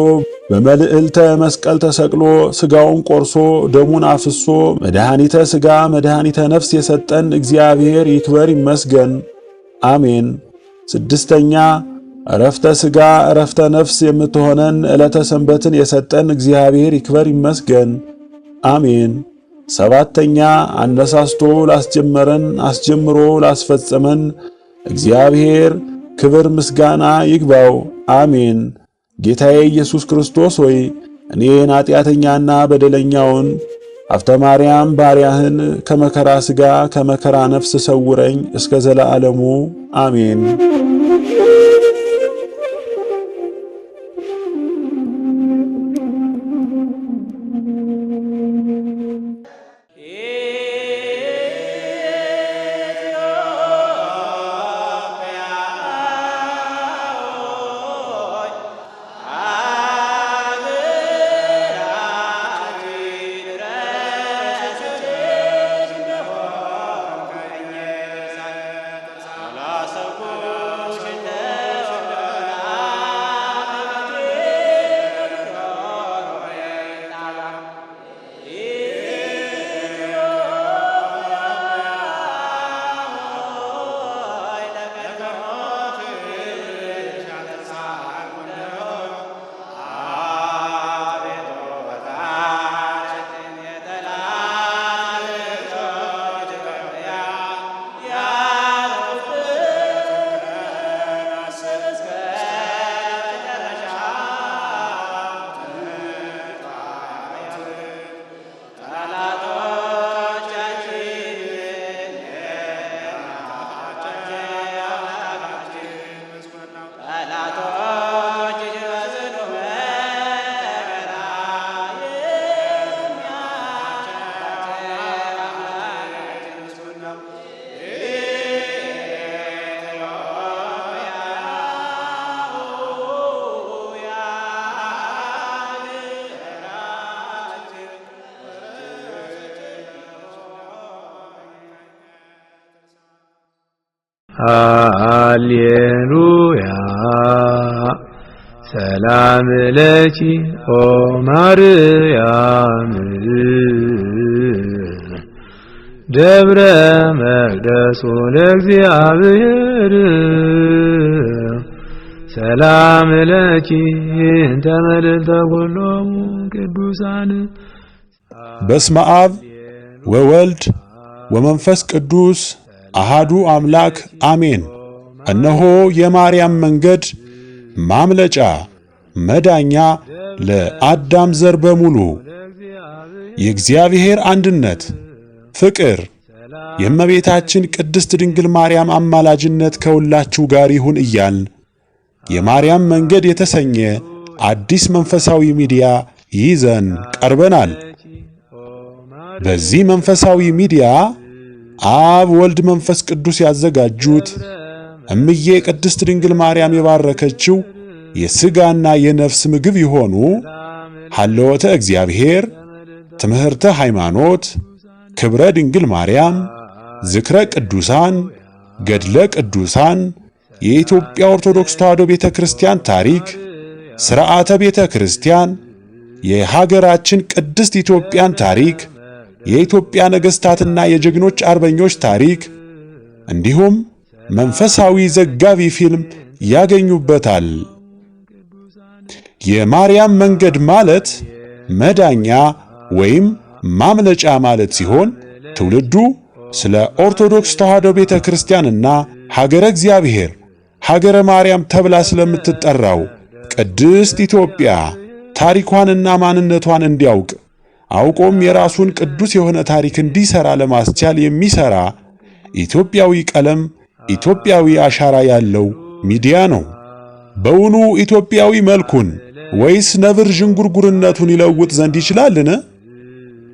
በመልዕልተ መስቀል ተሰቅሎ ሥጋውን ቆርሶ ደሙን አፍሶ መድኃኒተ ሥጋ መድኃኒተ ነፍስ የሰጠን እግዚአብሔር ይክበር ይመስገን፣ አሜን። ስድስተኛ ዕረፍተ ሥጋ ዕረፍተ ነፍስ የምትሆነን ዕለተ ሰንበትን የሰጠን እግዚአብሔር ይክበር ይመስገን፣ አሜን። ሰባተኛ አነሳስቶ ላስጀመረን አስጀምሮ ላስፈጸመን እግዚአብሔር ክብር ምስጋና ይግባው፣ አሜን። ጌታዬ ኢየሱስ ክርስቶስ ሆይ እኔን ኃጢአተኛና በደለኛውን ሀብተ ማርያም ባሪያህን ከመከራ ሥጋ ከመከራ ነፍስ ሰውረኝ እስከ ዘለዓለሙ አሜን። ሃሌሉያ ሰላም ለኪ ኦ ማርያም ደብረ መቅደሱ ለእግዚአብሔር ሰላም ለኪ እንተ መልዕልተ ኩሎሙ ቅዱሳን። በስመ አብ ወወልድ ወመንፈስ ቅዱስ አሃዱ አምላክ አሜን። እነሆ የማርያም መንገድ ማምለጫ መዳኛ ለአዳም ዘር በሙሉ የእግዚአብሔር አንድነት ፍቅር የእመቤታችን ቅድስት ድንግል ማርያም አማላጅነት ከሁላችሁ ጋር ይሁን እያልን የማርያም መንገድ የተሰኘ አዲስ መንፈሳዊ ሚዲያ ይዘን ቀርበናል። በዚህ መንፈሳዊ ሚዲያ አብ ወልድ መንፈስ ቅዱስ ያዘጋጁት እምዬ ቅድስት ድንግል ማርያም የባረከችው የሥጋና የነፍስ ምግብ የሆኑ ሀልወተ እግዚአብሔር፣ ትምህርተ ሃይማኖት፣ ክብረ ድንግል ማርያም፣ ዝክረ ቅዱሳን፣ ገድለ ቅዱሳን፣ የኢትዮጵያ ኦርቶዶክስ ተዋሕዶ ቤተ ክርስቲያን ታሪክ፣ ሥርዓተ ቤተ ክርስቲያን፣ የሀገራችን ቅድስት ኢትዮጵያን ታሪክ፣ የኢትዮጵያ ነገሥታትና የጀግኖች አርበኞች ታሪክ እንዲሁም መንፈሳዊ ዘጋቢ ፊልም ያገኙበታል። የማርያም መንገድ ማለት መዳኛ ወይም ማምለጫ ማለት ሲሆን ትውልዱ ስለ ኦርቶዶክስ ተዋሕዶ ቤተ ክርስቲያንና ሀገረ እግዚአብሔር ሀገረ ማርያም ተብላ ስለምትጠራው ቅድስት ኢትዮጵያ ታሪኳንና ማንነቷን እንዲያውቅ አውቆም የራሱን ቅዱስ የሆነ ታሪክ እንዲሰራ ለማስቻል የሚሰራ ኢትዮጵያዊ ቀለም ኢትዮጵያዊ አሻራ ያለው ሚዲያ ነው። በውኑ ኢትዮጵያዊ መልኩን ወይስ ነብር ዥንጉርጉርነቱን ይለውጥ ዘንድ ይችላልን?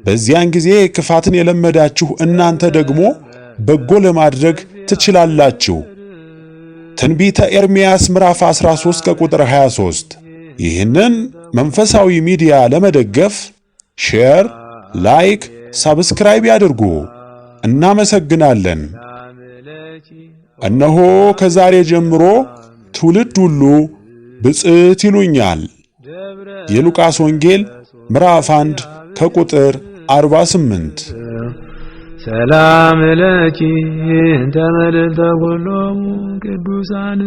በዚያን ጊዜ ክፋትን የለመዳችሁ እናንተ ደግሞ በጎ ለማድረግ ትችላላችሁ። ትንቢተ ኤርምያስ ምዕራፍ 13 ከቁጥር 23። ይህንን መንፈሳዊ ሚዲያ ለመደገፍ ሼር፣ ላይክ፣ ሰብስክራይብ ያድርጉ። እናመሰግናለን። እነሆ ከዛሬ ጀምሮ ትውልድ ሁሉ ብፅዕት ይሉኛል። የሉቃስ ወንጌል ምዕራፍ 1 ከቁጥር 48። ሰላም ለኪ እንተ መልዕልተ ኩሎሙ ቅዱሳን